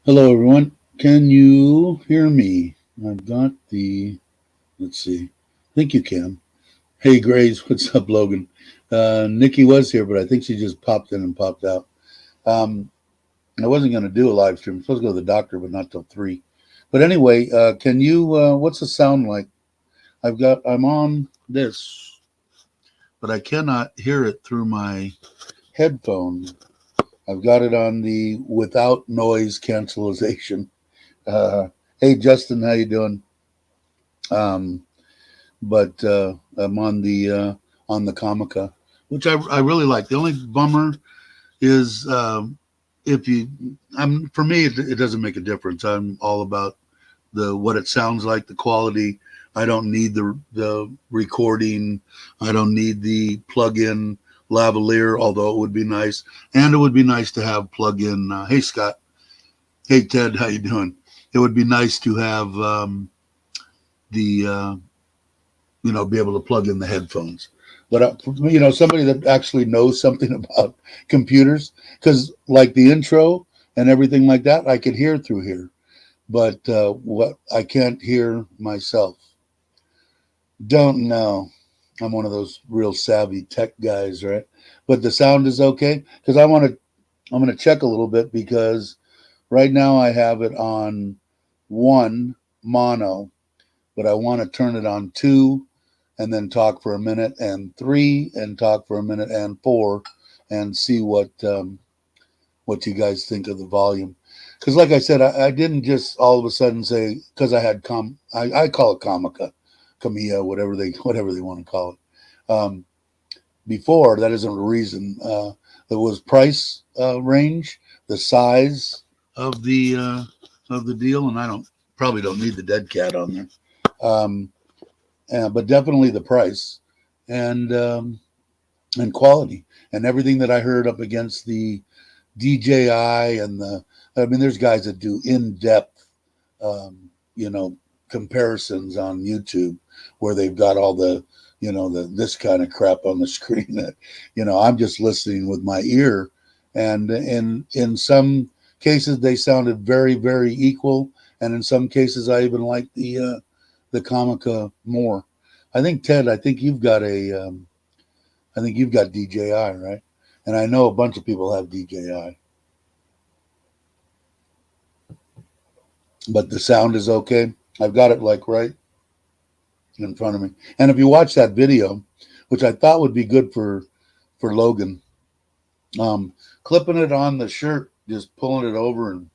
Hello, everyone. Can you hear me? I've got the, let's see, I think you can. Hey, Grace, what's up, Logan? Nikki was here, but I think she just popped in and popped out. Um, I wasn't going to do a live stream. I'm supposed to go to the doctor, but not till 3. But anyway, can you, what's the sound like? I'm on this, but I cannot hear it through my headphone. I've got it on the without noise cancellation. Uh, hey, Justin, how you doing? Um, but I'm on the Comica, which I really like. The only bummer is if you I'm for me it doesn't make a difference. I'm all about the what it sounds like, the quality. I don't need the recording. I don't need the plug-in lavalier, although it would be nice. And it would be nice to have plug-in. Hey Scott, hey Ted, how you doing? It would be nice to have the be able to plug in the headphones. But somebody that actually knows something about computers, because like the intro and everything like that, I could hear through here, but what I can't hear myself. Don't know. I'm one of those real savvy tech guys, right? But the sound is okay because I'm going to check a little bit because right now I have it on one mono, but I want to turn it on two and then talk for a minute and three and talk for a minute and four and see what you guys think of the volume. Because like I said, I didn't just all of a sudden say because I had I call it comica, Camilla, whatever they want to call it. Before that isn't a reason. There was price range, the size of the deal, and I don't probably don't need the dead cat on there. Um, but definitely the price and quality and everything that I heard up against the DJI and I mean, there's guys that do in depth, um, you know, comparisons on YouTube where they've got all the this kind of crap on the screen that, I'm just listening with my ear. And in some cases, they sounded very, very equal. And in some cases, I even like the Comica more. I think Ted, I think you've got DJI, right? And I know a bunch of people have DJI, but the sound is okay. I've got it like right in front of me. And if you watch that video, which I thought would be good for Logan, um, clipping it on the shirt, just pulling it over, and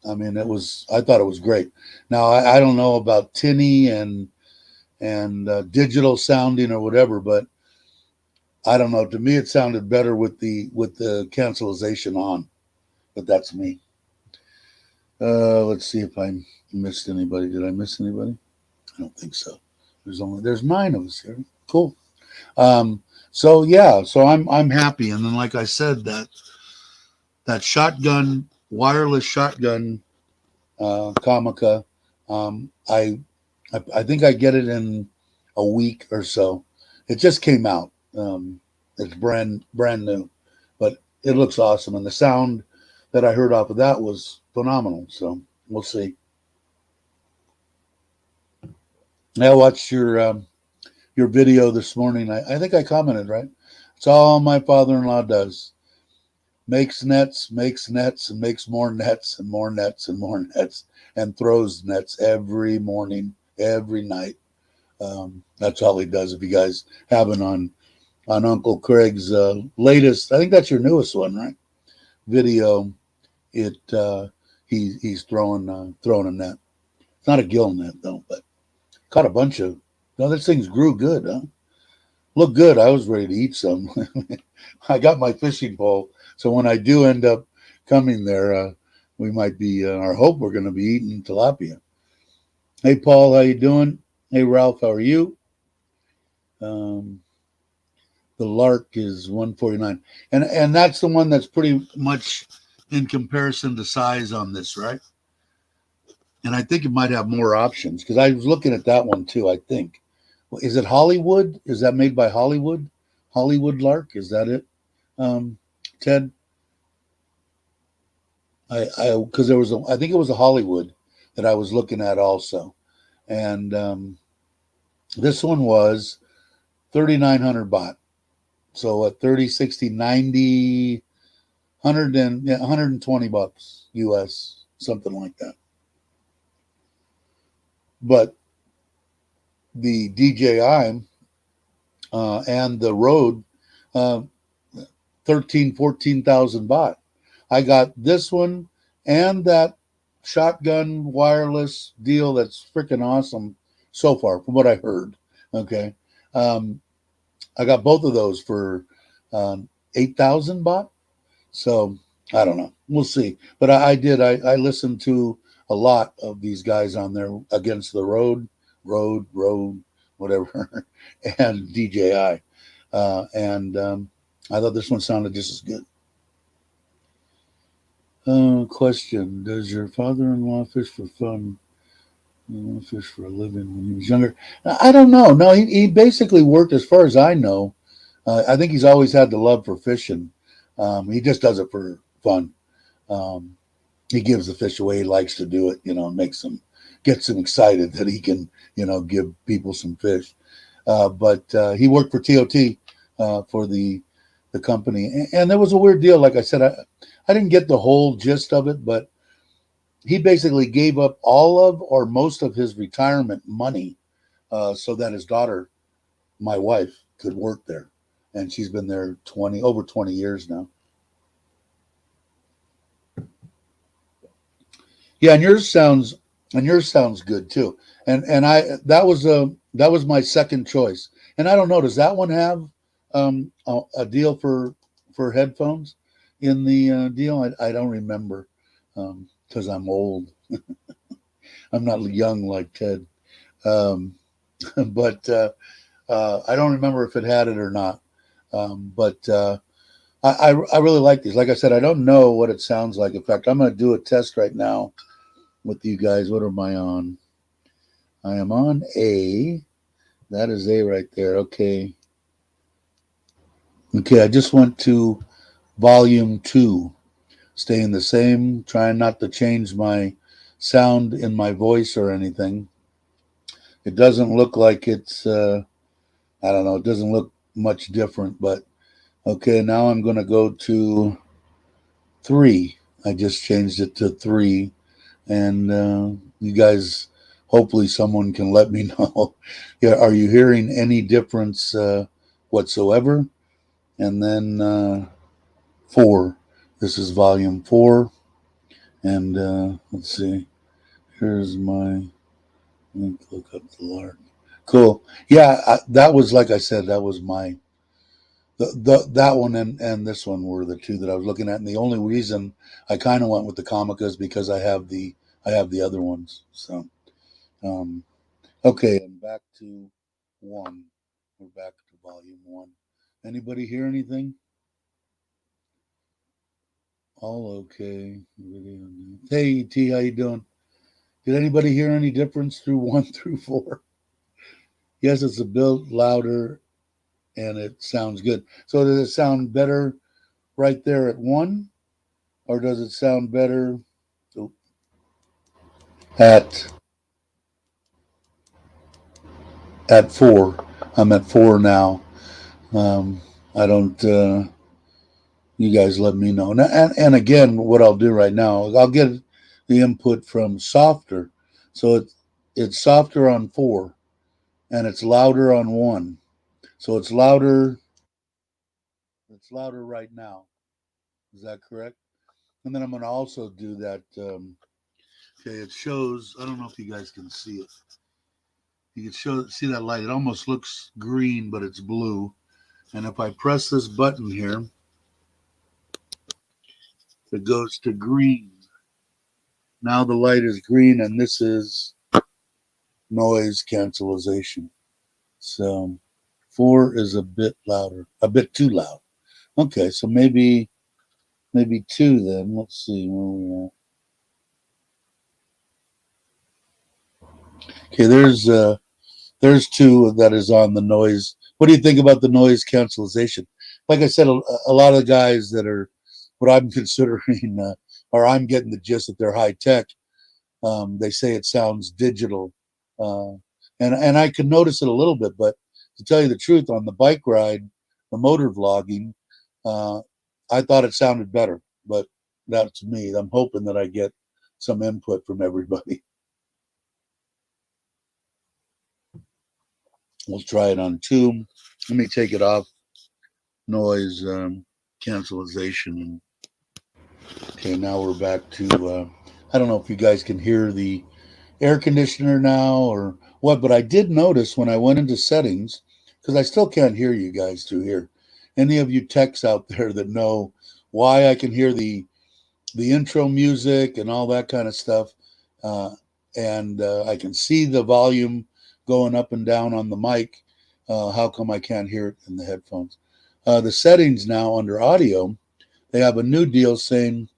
I mean, I thought it was great. Now I don't know about tinny and digital sounding or whatever, but I don't know. To me, it sounded better with the cancellation on, but that's me. Let's see if I missed anybody. Did I miss anybody? I don't think so. There's 9 of us here. Cool. Um, so yeah, so I'm happy. And then like I said, that shotgun, wireless shotgun, Comica, I think I get it in a week or so. It just came out. It's brand new, but it looks awesome, and the sound that I heard off of that was phenomenal. So we'll see. I watched your video this morning. I think I commented, right? It's all my father-in-law does. Makes nets, and makes more nets and more nets and more nets, and throws nets every morning, every night. That's all he does. If you guys haven't on Uncle Craig's latest, I think that's your newest one, right? Video. It he's throwing a net. It's not a gill net though, but caught a bunch of. No, this thing's grew good, huh? Look good. I was ready to eat some. I got my fishing pole, so when I do end up coming there, we might be. Our hope we're going to be eating tilapia. Hey, Paul, how you doing? Hey, Ralph, how are you? Um, the Lark is 149, and that's the one that's pretty much in comparison to size on this, right? And I think it might have more options because I was looking at that one too. I think is it Hollywood? Is that made by Hollywood? Hollywood Lark? Is that it? Ted? because there was I think it was a Hollywood that I was looking at also, and this one was 3,900 baht. So at 30, 60, 90, 100 and yeah, 120 bucks US, something like that. But the DJI and the Rode, uh, 13, 14,000 baht. I got this one and that shotgun wireless deal that's freaking awesome so far, from what I heard. Okay. Um, I got both of those for 8,000 baht. So I don't know. We'll see. But I listened to a lot of these guys on there against the road, whatever, and DJI. And I thought this one sounded just as good. Question: does your father-in-law fish for fun? Fish for a living when he was younger? I don't know. No, he basically worked, as far as I know. I think he's always had the love for fishing. He just does it for fun. Um, he gives the fish away. He likes to do it, and gets them excited that he can, give people some fish. But he worked for TOT for the company, and there was a weird deal. Like I said, I didn't get the whole gist of it, but he basically gave up all of or most of his retirement money so that his daughter, my wife, could work there, and she's been there over 20 years now. Yeah, and yours sounds good too. And that was my second choice. And I don't know, does that one have a deal for headphones in the deal? I don't remember because I'm old. I'm not young like Ted. Um, but I don't remember if it had it or not. But I really like these. Like I said, I don't know what it sounds like. In fact, I'm going to do a test right now with you guys. What am I on? I am on A. That is A right there. Okay. Okay, I just went to volume 2. Staying the same, trying not to change my sound in my voice or anything. It doesn't look like it's, I don't know, it doesn't look much different, but okay, now I'm going to go to 3. I just changed it to 3. And you guys, hopefully someone can let me know. Yeah, are you hearing any difference whatsoever? And then 4. This is volume 4. And let's see. Here's my look up the lark. Cool. Yeah, that was, like I said, that was my that one and this one were the two that I was looking at, and the only reason I kind of went with the Comica is because I have the other ones. So, okay, and back to 1. We're back to volume 1. Anybody hear anything? All okay. Hey T, how you doing? Did anybody hear any difference through 1 through 4? Yes, it's a bit louder and it sounds good. So does it sound better right there at 1, or does it sound better at 4? I'm at 4 now. I don't. You guys let me know. And again, what I'll do right now, I'll get the input from softer. So it's softer on 4, and it's louder on 1. So it's louder. It's louder right now. Is that correct? And then I'm going to also do that. Okay, it shows. I don't know if you guys can see it. You can see that light. It almost looks green, but it's blue. And if I press this button here, it goes to green. Now the light is green, and this is noise cancellation. So 4 is a bit louder, a bit too loud. Okay, so maybe 2 then. Let's see where we're at. Okay, there's 2 that is on the noise. What do you think about the noise cancellation? Like I said, a lot of the guys that are what I'm considering or I'm getting the gist that they're high tech. They say it sounds digital, uh, and I can notice it a little bit. But to tell you the truth, on the bike ride, the motor vlogging, uh, I thought it sounded better. But that's me. I'm hoping that I get some input from everybody. We'll try it on two. Let me take it off. Noise cancellation. Okay, now we're back to. I don't know if you guys can hear the air conditioner now or what, but I did notice when I went into settings, because I still can't hear you guys through here. Any of you techs out there that know why I can hear the intro music and all that kind of stuff, uh, and I can see the volume going up and down on the mic. How come I can't hear it in the headphones? The settings now under audio, they have a new deal saying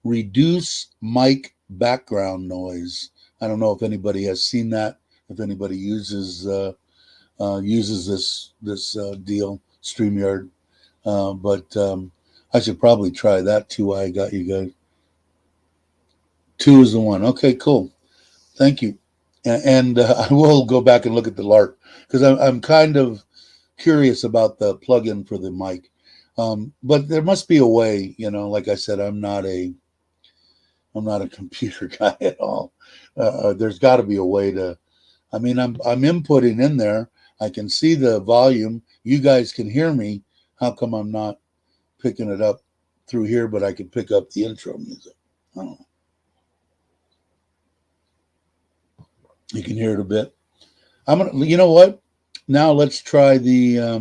reduce mic background noise. I don't know if anybody has seen that. If anybody uses this deal, StreamYard, but I should probably try that too. I got you guys. Two is the one. Okay, cool. Thank you. And I will go back and look at the LARP because I'm kind of curious about the plugin for the mic. But there must be a way, like I said, I'm not a computer guy at all. There's got to be a way to. I mean, I'm inputting in there. I can see the volume. You guys can hear me. How come I'm not picking it up through here? But I can pick up the intro music. I don't know. You can hear it a bit. I'm gonna. You know what? Now let's try their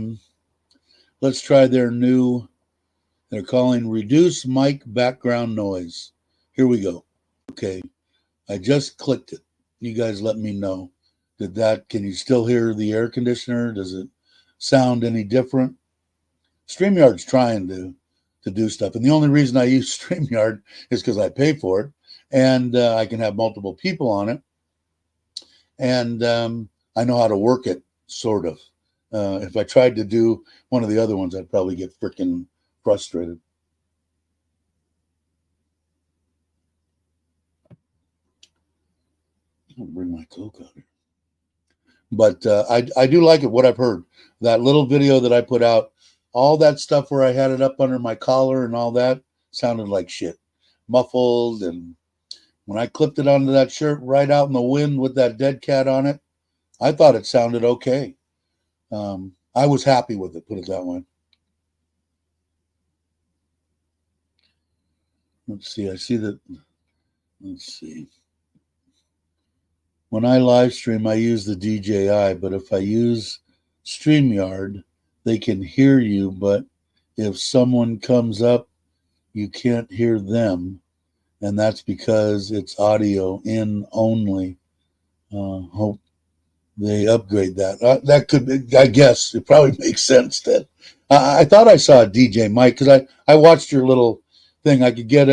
new. They're calling reduce mic background noise. Here we go. Okay. I just clicked it. You guys let me know. Can you still hear the air conditioner? Does it sound any different? StreamYard's trying to do stuff. And the only reason I use StreamYard is because I pay for it. And I can have multiple people on it. And I know how to work it, sort of. If I tried to do one of the other ones, I'd probably get freaking frustrated. I'll bring my Coke out here. But I do like it, what I've heard. That little video that I put out, all that stuff where I had it up under my collar and all that sounded like shit. Muffled. And when I clipped it onto that shirt right out in the wind with that dead cat on it, I thought it sounded okay. I was happy with it, put it that way. Let's see. I see that. Let's see. When I live stream, I use the DJI, but if I use StreamYard, they can hear you, but if someone comes up, you can't hear them, and that's because it's audio in only. Hope they upgrade that. That could be, I guess, it probably makes sense then. I thought I saw a DJ Mike because I watched your little thing. I could get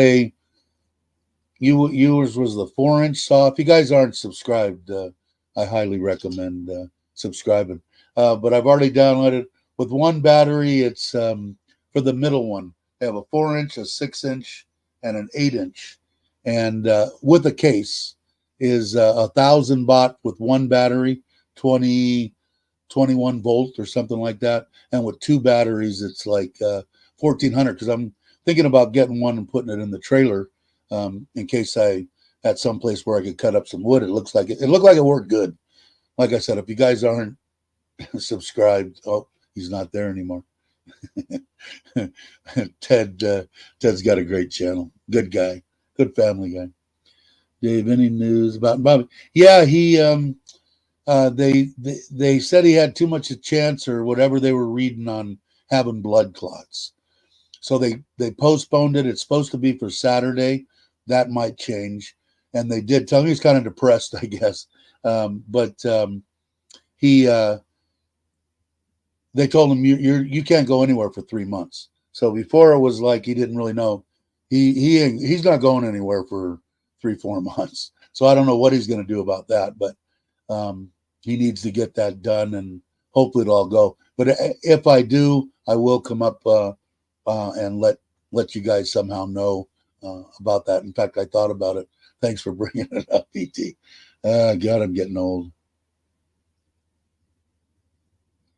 yours was the 4-inch saw. If you guys aren't subscribed, I highly recommend subscribing. But I've already downloaded with one battery. It's for the middle one. They have a 4-inch, a 6-inch, and an 8-inch, and with a case is 1,000 baht with one battery, 21 volt or something like that, and with two batteries, it's like 1,400. Because I'm thinking about getting one and putting it in the trailer. In case I had some place where I could cut up some wood. It looked like it worked good. Like I said, if you guys aren't subscribed, oh, he's not there anymore. Ted's got a great channel. Good guy. Good family guy. Dave, any news about Bobby? Yeah, he they said he had too much a chance or whatever they were reading on having blood clots. So they postponed it. It's supposed to be for Saturday. That might change. And they did tell me he's kind of depressed, I guess. But they told him you can't go anywhere for 3 months. So before it was like he didn't really know. He's not going anywhere for 3-4 months. So I don't know what he's going to do about that. But he needs to get that done, and hopefully it'll all go. But if I do, I will come up and let you guys somehow know about that. In fact, I thought about it. Thanks for bringing it up, PT. God, I'm getting old.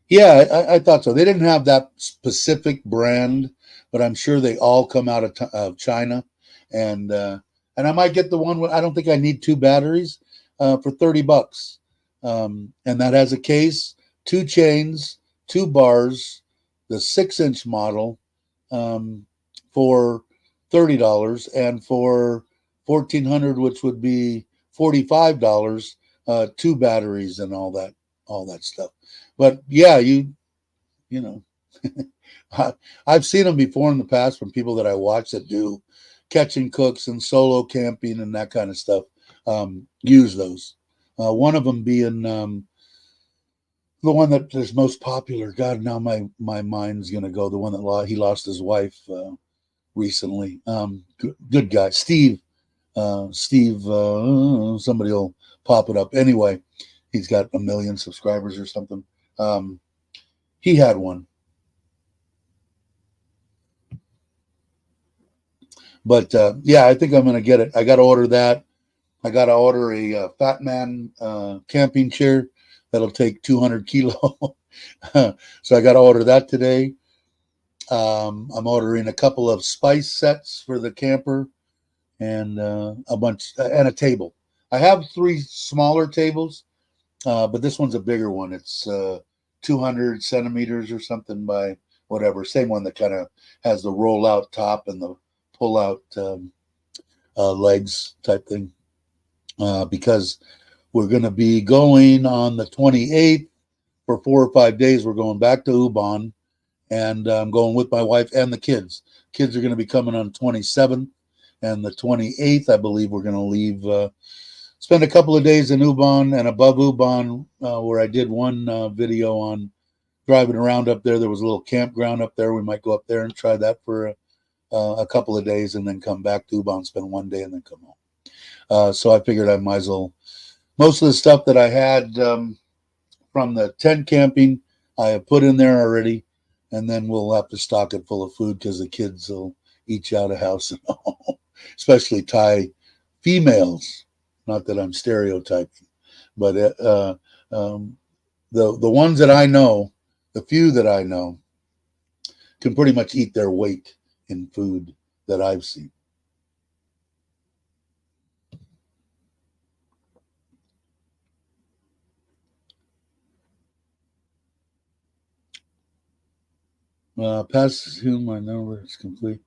Yeah, I thought so. They didn't have that specific brand, but I'm sure they all come out of China, and I might get the one. I don't think I need two batteries for $30, and that has a case, two chains, two bars, the 6-inch model um, for $30, and for 1,400, which would be $45, two batteries and all that stuff. But yeah, you know, I've seen them before in the past from people that I watch that do catch and cooks and solo camping and that kind of stuff. Use those. One of them being the one that is most popular. God, now my mind's gonna go. The one that he lost his wife recently. Good guy, Steve. Steve. Somebody will pop it up anyway. He's got 1 million subscribers or something. He had one. But yeah, I think I'm going to get it. I got to order that. I got to order a Fat Man camping chair that'll take 200 kilo. So I got to order that today. I'm ordering a couple of spice sets for the camper and a bunch and a table. I have 3 smaller tables, but this one's a bigger one. It's 200 centimeters or something by whatever. Same one that kind of has the roll out top and the pull out legs type thing. Because we're going to be going on the 28th for 4 or 5 days. We're going back to Ubon, and I'm going with my wife and the kids. Kids are going to be coming on 27th, and the 28th, I believe, we're going to leave. Spend a couple of days in Ubon and above Ubon, where I did one video on driving around up there. There was a little campground up there. We might go up there and try that for a couple of days and then come back to Ubon, spend 1 day, and then come home. So I figured I might as well. Most of the stuff that I had from the tent camping, I have put in there already, and then we'll have to stock it full of food because the kids will eat you out of house and all, especially Thai females. Not that I'm stereotyping, but the ones that I know, the few that I know, can pretty much eat their weight in food that I've seen. Pass him my number. It's complete.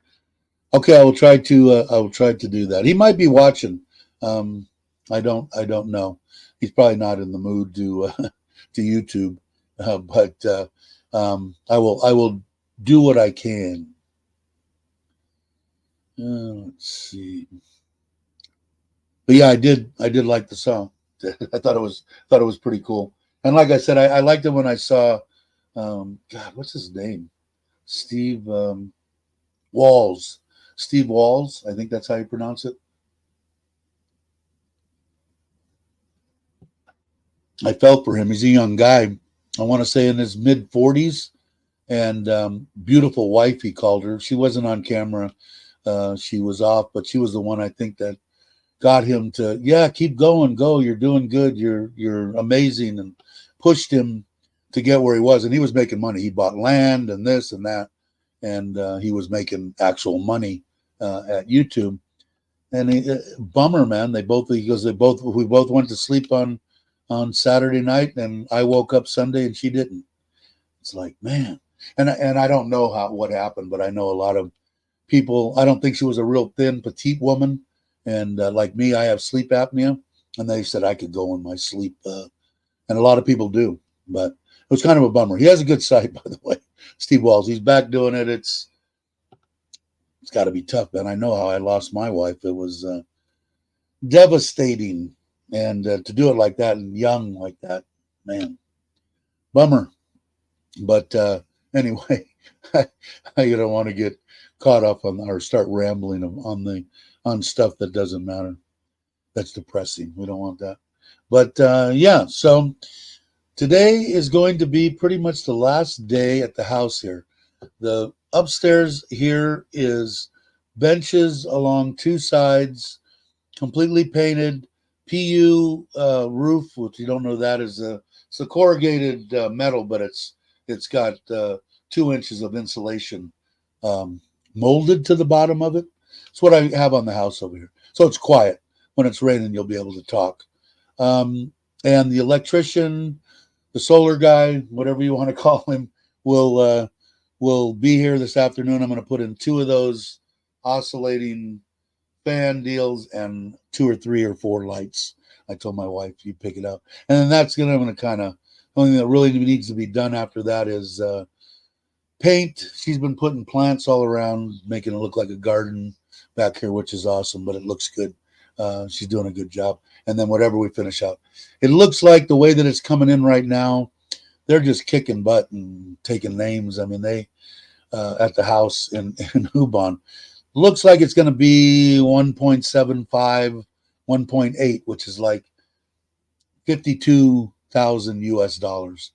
Okay, I will try to. I will try to do that. He might be watching. I don't. I don't know. He's probably not in the mood to to YouTube, but I will. I will do what I can. Let's see. But yeah, I did. I did like the song. I thought it was pretty cool. And like I said, I liked it when I saw. God, what's his name? Steve Walls. Steve Walls. I think that's how you pronounce it. I felt for him. He's a young guy. I want to say in his mid 40s, and beautiful wife. He called her. She wasn't on camera. She was off, but she was the one I think that got him to keep going, go. You're doing good. You're amazing, and pushed him to get where he was. And he was making money. He bought land and this and that, and he was making actual money at YouTube. And bummer, man. They both we both went to sleep on Saturday night, and I woke up Sunday and she didn't. It's like, man. And I don't know what happened, but I know a lot of people. I don't think she was a real thin, petite woman, and like me, I have sleep apnea, and they said I could go in my sleep, and a lot of people do. But it was kind of a bummer. He has a good site, by the way, Steve Walls. He's back doing it. It's got to be tough, man. I know how I lost my wife. It was devastating, and to do it like that and young like that, man, bummer. But anyway, you don't want to get caught up on or start rambling on stuff that doesn't matter. That's depressing. We don't want that. But yeah, so today is going to be pretty much the last day at the house here. The upstairs here is benches along two sides, completely painted, PU roof, which you don't know that is it's a corrugated metal, but it's got 2 inches of insulation um, molded to the bottom of it. It's what I have on the house over here. So it's quiet. When it's raining, you'll be able to talk. Um, and the electrician, the solar guy, whatever you want to call him, will be here this afternoon. I'm going to put in 2 of those oscillating fan deals and 2 or 3 or 4 lights. I told my wife, you pick it up. And then that's going to kind of, the only thing that really needs to be done after that is paint. She's been putting plants all around, making it look like a garden back here, which is awesome, but it looks good. She's doing a good job. And then whatever we finish out, it looks like the way that it's coming in right now, they're just kicking butt and taking names. I mean, they at the house in Hubon, looks like it's going to be 1.75, 1.8, which is like 52,000 US dollars.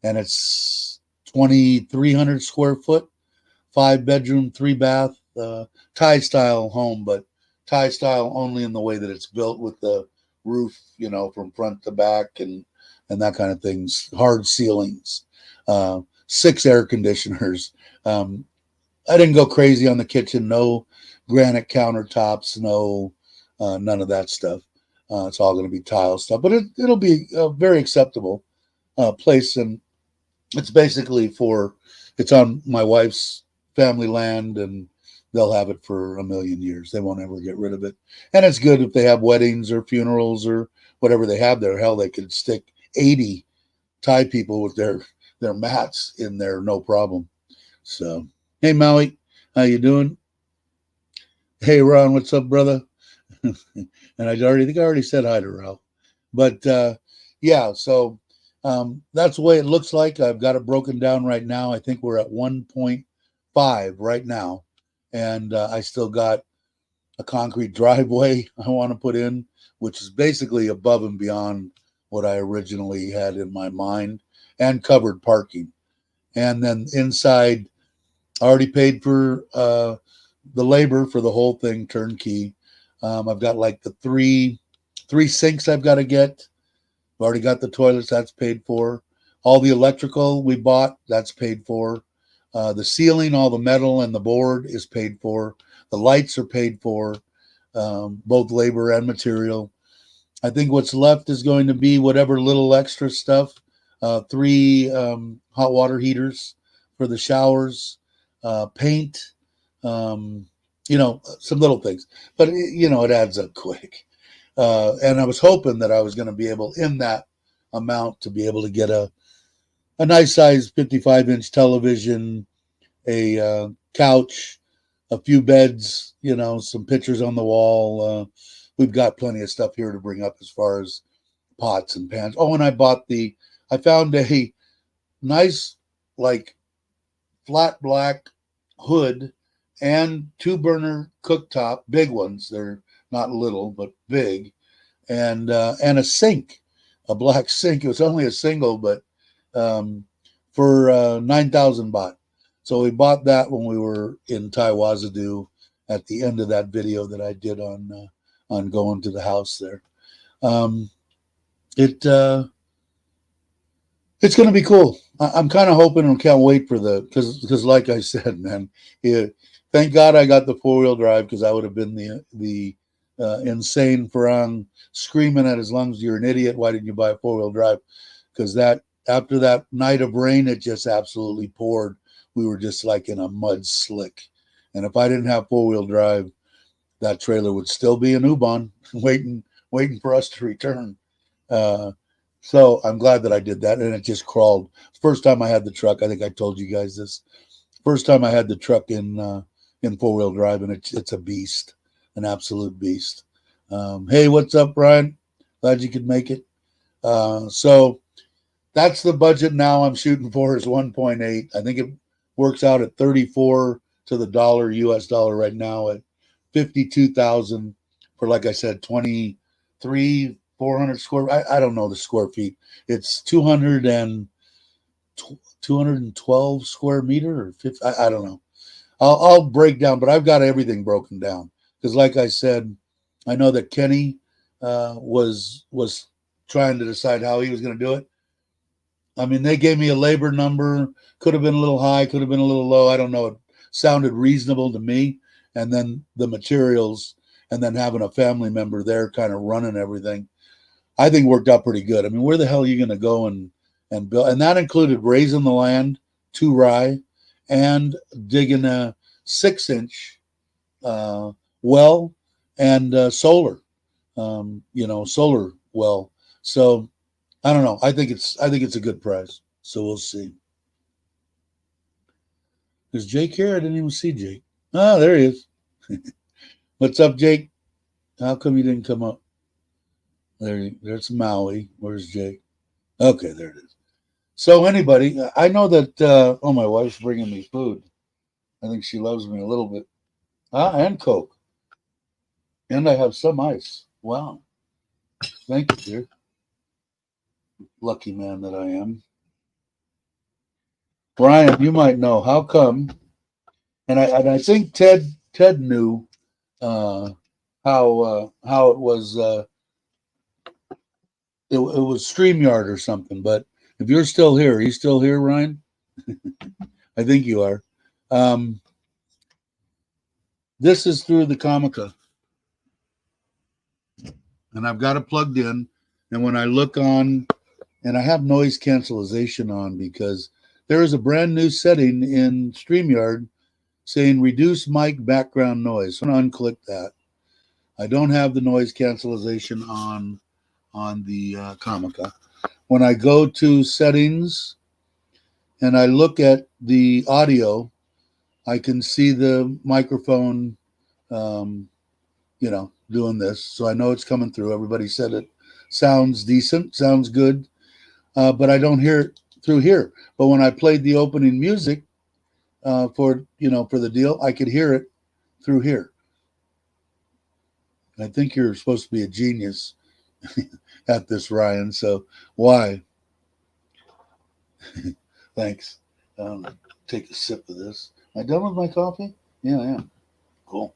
And it's 2,300 square foot, 5 bedroom, 3 bath, Thai style home, but Thai style only in the way that it's built with the roof, from front to back and that kind of things, hard ceilings, 6 air conditioners. I didn't go crazy on the kitchen. No granite countertops. No, none of that stuff. It's all going to be tile stuff, but it'll be a very acceptable place. And it's basically it's on my wife's family land, and they'll have it for a million years. They won't ever get rid of it. And it's good if they have weddings or funerals or whatever they have there. Hell, they could stick 80 Thai people with their mats in there, no problem. So, hey, Maui, how you doing? Hey, Ron, what's up, brother? And I think I already said hi to Ralph. But yeah, so that's the way it looks like. I've got it broken down right now. I think we're at 1.5 right now. And I still got a concrete driveway I want to put in, which is basically above and beyond what I originally had in my mind, and covered parking. And then inside, I already paid for the labor for the whole thing, turnkey. I've got like the three sinks I've got to get. I've already got the toilets, that's paid for. All the electrical we bought, that's paid for. The ceiling, all the metal and the board is paid for. The lights are paid for, both labor and material. I think what's left is going to be whatever little extra stuff. 3 hot water heaters for the showers, paint, some little things. But, it adds up quick. And I was hoping that I was going to be able, in that amount, to be able to get a nice size 55-inch television, a couch, a few beds, some pictures on the wall. We've got plenty of stuff here to bring up as far as pots and pans. Oh, and I found a nice, like, flat black hood and 2-burner cooktop, big ones. They're not little, but big, and a sink, a black sink. It was only a single, but for 9,000 baht. So we bought that when we were in Taiwazadu at the end of that video that I did on going to the house there. It's going to be cool. I'm kind of hoping and can't wait for because like I said, man, thank God I got the 4-wheel drive, because I would have been the insane Farang screaming at his lungs, "You're an idiot! Why didn't you buy a 4-wheel drive?" Because after that night of rain, it just absolutely poured. We were just like in a mud slick, and if I didn't have 4-wheel drive, that trailer would still be in Ubon, waiting for us to return. So I'm glad that I did that, and it just crawled. First time I had the truck, I think I told you guys this. First time I had the truck in 4-wheel drive, and it's a beast, an absolute beast. Hey, what's up, Brian? Glad you could make it. So that's the budget now. I'm shooting for is 1.8. I think it works out at 34 to the dollar, US dollar right now, at 52,000 for, like I said, 23. 400 square. I don't know the square feet. It's 212 square meter or 50. I don't know. I'll break down, but I've got everything broken down because, like I said, I know that Kenny was trying to decide how he was going to do it. I mean, they gave me a labor number. Could have been a little high, could have been a little low. I don't know. It sounded reasonable to me. And then the materials, and then having a family member there, kind of running everything, I think worked out pretty good. I mean, where the hell are you going to go and build? And that included raising the land to rye and digging a 6-inch well and solar, solar well. So I don't know. I think it's a good price. So we'll see. Is Jake here? I didn't even see Jake. Oh, there he is. What's up, Jake? How come you didn't come up? There's Maui. Where's Jake? Okay, there it is. So anybody, I know that. Oh, my wife's bringing me food. I think she loves me a little bit. Ah, and Coke, and I have some ice. Wow, thank you, dear. Lucky man that I am. Brian, you might know how come, and I think Ted knew uh, how it was. It was StreamYard or something. But if you're still here, are you still here, Ryan? I think you are. Um, this is through the Comica, and I've got it plugged in. And when I look on, and I have noise cancellation on because there is a brand new setting in StreamYard saying reduce mic background noise. So I'm going to unclick that. I don't have the noise cancellation on the Comica. When I go to settings and I look at the audio, I can see the microphone, doing this. So I know it's coming through. Everybody said it sounds decent, sounds good, but I don't hear it through here. But when I played the opening music for the deal, I could hear it through here. I think you're supposed to be a genius at this, Ryan. So why? Thanks. Take a sip of this. Am I done with my coffee? Yeah, I am. Cool.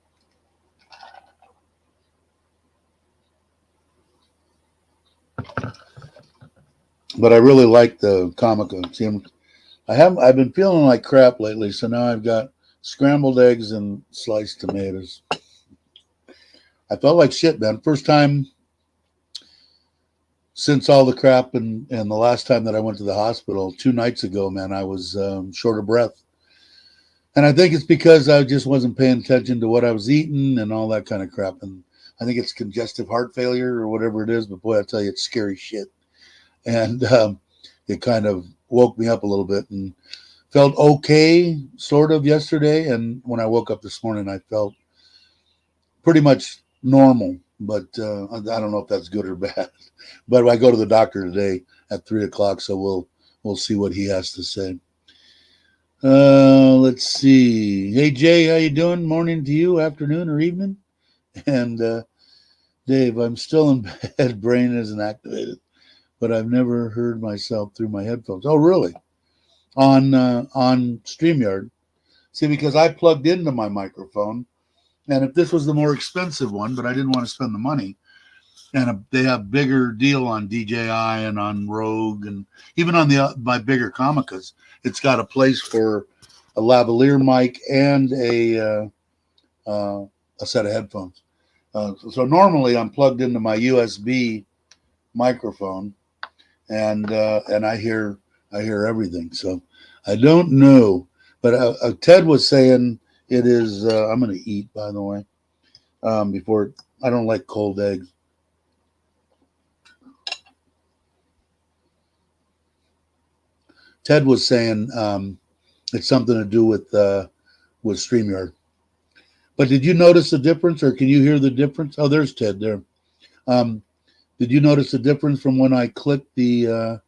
But I really like the Comica. See, I've been feeling like crap lately, so now I've got scrambled eggs and sliced tomatoes. I felt like shit, man. First time since all the crap and the last time that I went to the hospital 2 nights ago, man, I was short of breath. And I think it's because I just wasn't paying attention to what I was eating and all that kind of crap. And I think it's congestive heart failure or whatever it is. But boy, I tell you, it's scary shit. And it kind of woke me up a little bit and felt okay, sort of, yesterday. And when I woke up this morning, I felt pretty much normal. But I don't know if that's good or bad. But I go to the doctor today at 3 o'clock, so we'll see what he has to say. Let's see. Hey Jay, how you doing? Morning to you, afternoon or evening? And Dave, I'm still in bed. Brain isn't activated, but I've never heard myself through my headphones. Oh, really? On StreamYard. See, because I plugged into my microphone, and if this was the more expensive one, but I didn't want to spend the money, and they have bigger deal on DJI and on Rogue, and even on my bigger Comicas, it's got a place for a lavalier mic and a set of headphones. So normally I'm plugged into my USB microphone, and I hear everything. So I don't know, but Ted was saying it is. I'm going to eat, by the way, before. I don't like cold eggs. Ted was saying it's something to do with StreamYard. But did you notice the difference, or can you hear the difference? Oh, there's Ted there. Um, did you notice the difference from when I clicked this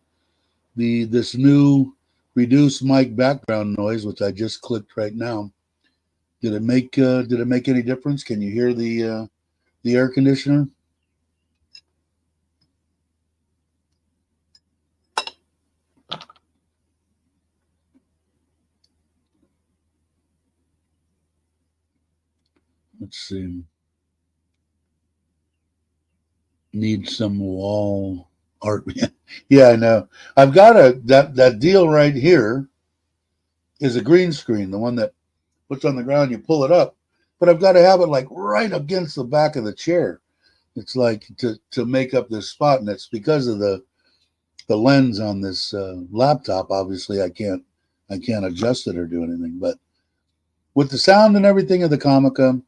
new reduce mic background noise, which I just clicked right now? Did it make any difference? Can you hear the air conditioner? Let's see. Need some wall art. Yeah, I know. I've got that deal right here is a green screen, the one that puts on the ground, you pull it up. But I've got to have it like right against the back of the chair. It's like to make up this spot, and it's because of the lens on this laptop. Obviously, I can't adjust it or do anything. But with the sound and everything of the Comica,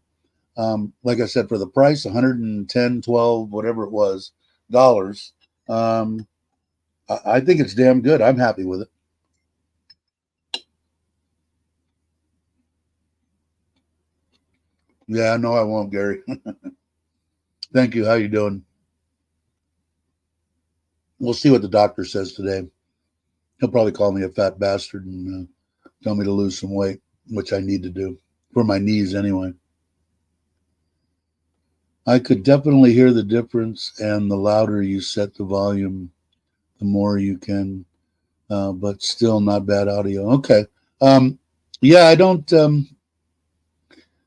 like I said, for the price, 110, 12, whatever it was, dollars. Um, I think it's damn good. I'm happy with it. Yeah, no, I won't, Gary. Thank you. How you doing? We'll see what the doctor says today. He'll probably call me a fat bastard and tell me to lose some weight, which I need to do for my knees anyway. I could definitely hear the difference, and the louder you set the volume, the more you can, but still not bad audio. Okay. Um, yeah, I don't.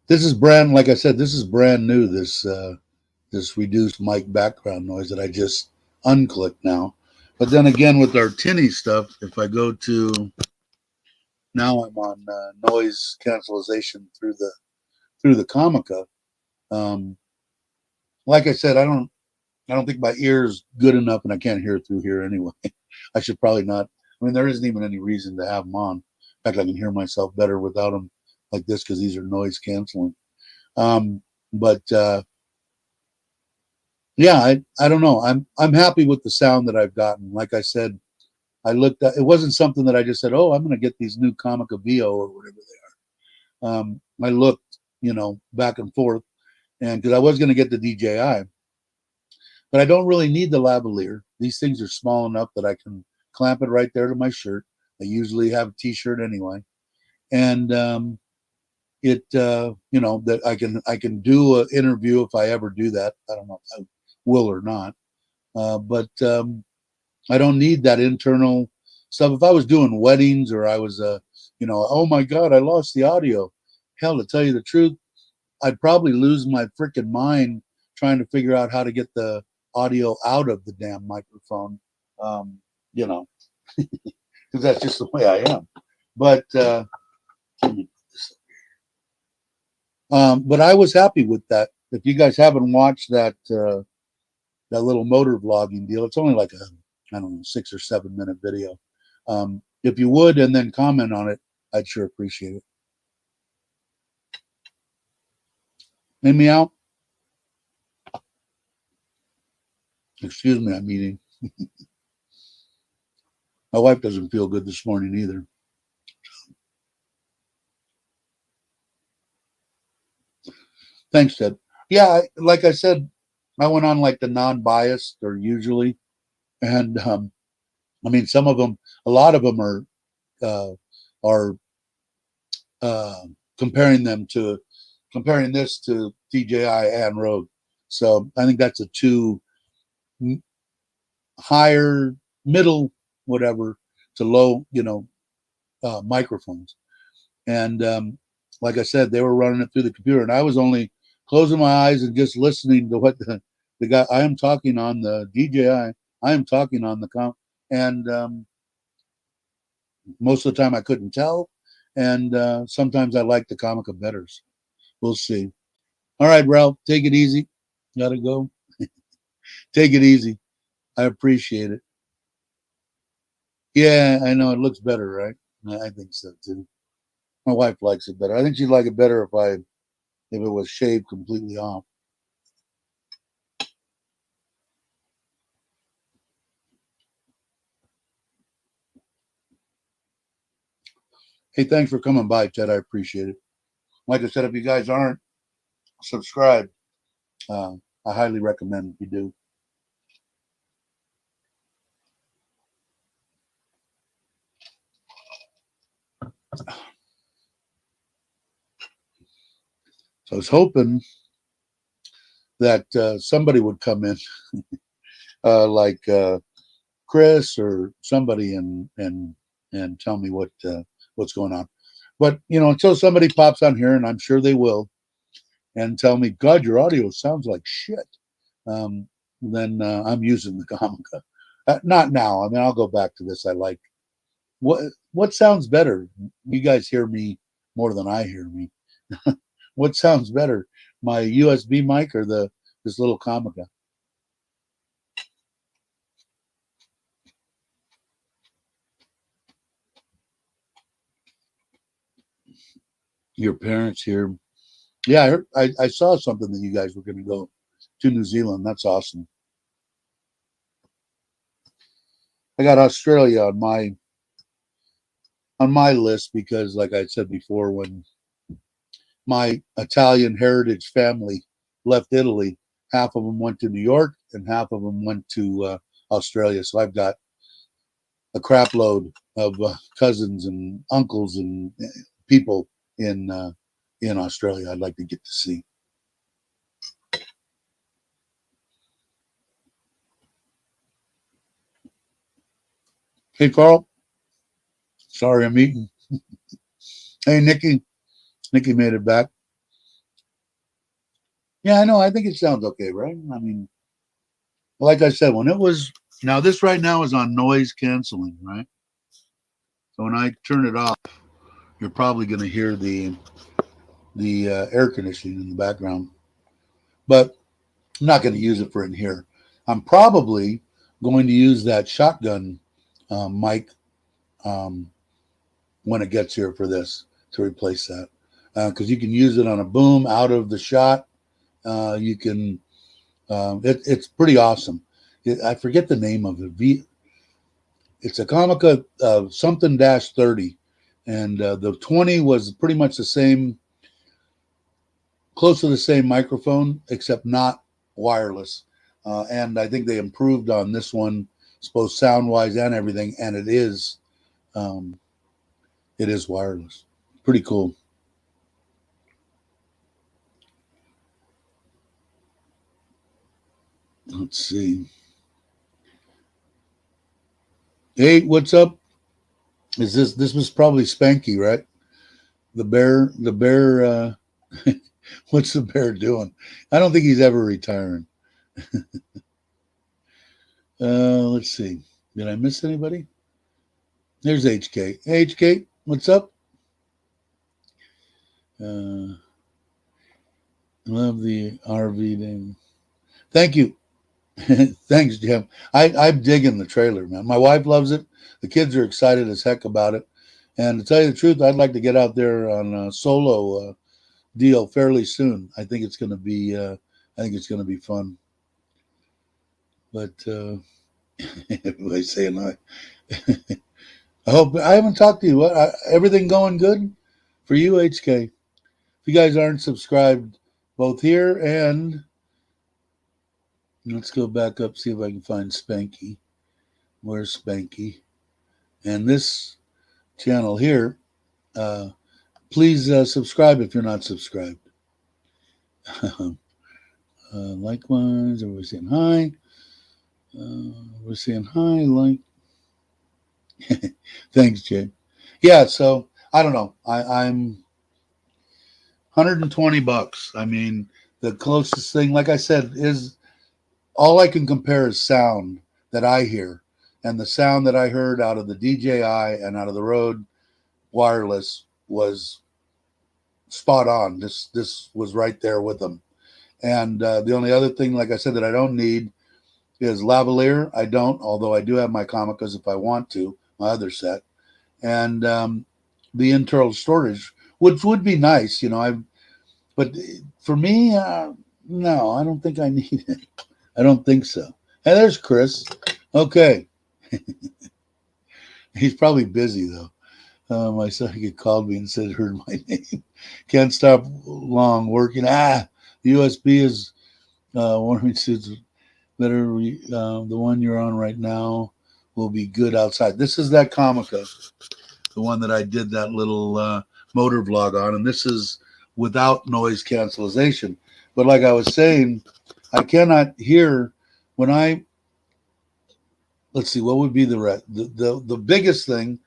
This is brand, like I said, this is brand new. This reduced mic background noise that I just unclicked now. But then again, with our tinny stuff, if I go to now, I'm on noise cancellation through the Comica. Um, like I said, I don't think my ear's good enough, and I can't hear through here anyway. I should probably not. I mean, there isn't even any reason to have them on. In fact, I can hear myself better without them like this because these are noise canceling. Um, but yeah, I don't know. I'm happy with the sound that I've gotten. Like I said, I looked at it wasn't something that I just said, oh, I'm going to get these new Comica VO or whatever they are. I looked, back and forth, and because I was going to get the DJI, but I don't really need the lavalier. These things are small enough that I can clamp it right there to my shirt. I usually have a T-shirt anyway, and that I can do an interview if I ever do that. I don't know if I will or not, but I don't need that internal stuff. If I was doing weddings or I was oh my God, I lost the audio. Hell, to tell you the truth, I'd probably lose my freaking mind trying to figure out how to get the audio out of the damn microphone. Um, you know, because that's just the way I am. But I was happy with that. If you guys haven't watched that little motor vlogging deal, it's only like I don't know 6 or 7 minute video. If you would and then comment on it, I'd sure appreciate it. Name me out. Excuse me, I'm eating. My wife doesn't feel good this morning either. Thanks, Ted. Yeah, like I said, I went on like the non-biased or usually, and I mean, some of them, a lot of them uh, are uh, comparing comparing this to DJI and Rode. So I think that's a two higher, middle, whatever to low, microphones. And like I said, they were running it through the computer, and I was only closing my eyes and just listening to what the guy. I am talking on the DJI. I am talking on the comp, and most of the time I couldn't tell, and sometimes I like the Comica better. So we'll see. All right, Ralph, take it easy. Gotta go. Take it easy. I appreciate it. Yeah, I know it looks better, right? I think so too. My wife likes it better. I think she'd like it better if it was shaved completely off. Hey, thanks for coming by, Ted. I appreciate it. Like I said, if you guys aren't subscribed, uh, I highly recommend you do. So I was hoping that somebody would come in, like Chris or somebody, and tell me what's going on. But until somebody pops on here, and I'm sure they will, and tell me, God, your audio sounds like shit, then I'm using the Comica. Not now. I mean, I'll go back to this. I like what sounds better. You guys hear me more than I hear me. What sounds better, my USB mic or this little Comica? Your parents here? Yeah, I saw something that you guys were going to go to New Zealand. That's awesome. I got Australia on my list because, like I said before, when my Italian heritage family left Italy, half of them went to New York and half of them went to Australia. So I've got a crap load of cousins and uncles and people in Australia I'd like to get to see. Hey, Carl. Sorry I'm eating. Hey, Nikki. Nikki made it back. Yeah, I know. I think it sounds okay, right? I mean, like I said, when it was now this right now is on noise canceling, right? So when I turn it off, you're probably going to hear the air conditioning in the background. But I'm not going to use it for in here. I'm probably going to use that shotgun mic um, when it gets here for this to replace that because you can use it on a boom out of the shot. You can. It's pretty awesome. I forget the name of it. It's a Comica something dash 30, and the 20 was pretty much the same, close to the same microphone, except not wireless. And I think they improved on this one, both sound wise and everything. And um, it is wireless. Pretty cool. Let's see. Hey, what's up? This was probably Spanky, right? The bear. What's the bear doing? I don't think he's ever retiring. Let's see. Did I miss anybody? There's HK. Hey, HK, what's up? Uh, love the RV name. Thank you. Thanks, Jim. I'm digging the trailer, man. My wife loves it. The kids are excited as heck about it. And to tell you the truth, I'd like to get out there on a solo deal fairly soon. I think it's going to be. I think it's going to be fun. But everybody's saying hi. I hope I haven't talked to you. Everything going good for you, HK? If you guys aren't subscribed, both here and let's go back up, see if I can find Spanky. Where's Spanky? And this channel here, please subscribe if you're not subscribed. Likewise, everybody's saying hi. We're saying hi, like. Thanks, Jay. Yeah, so I don't know. I'm $120. I mean, the closest thing, like I said, is all I can compare is sound that I hear. And the sound that I heard out of the DJI and out of the Rode wireless was spot on. This was right there with them. And the only other thing, like I said, that I don't need is lavalier. I don't, although I do have my Comicas if I want to, my other set. And the internal storage, which would be nice, but for me, no, I don't think I need it. I don't think so. Hey, there's Chris. Okay. He's probably busy, though. My psychic called me and said, heard my name. Can't stop long working. The USB is warming suits. Better, the one you're on right now will be good outside. This is that Comica, the one that I did that little motor vlog on. And this is without noise cancellation. But like I was saying, I cannot hear when let's see, what would be the rest? The biggest thing,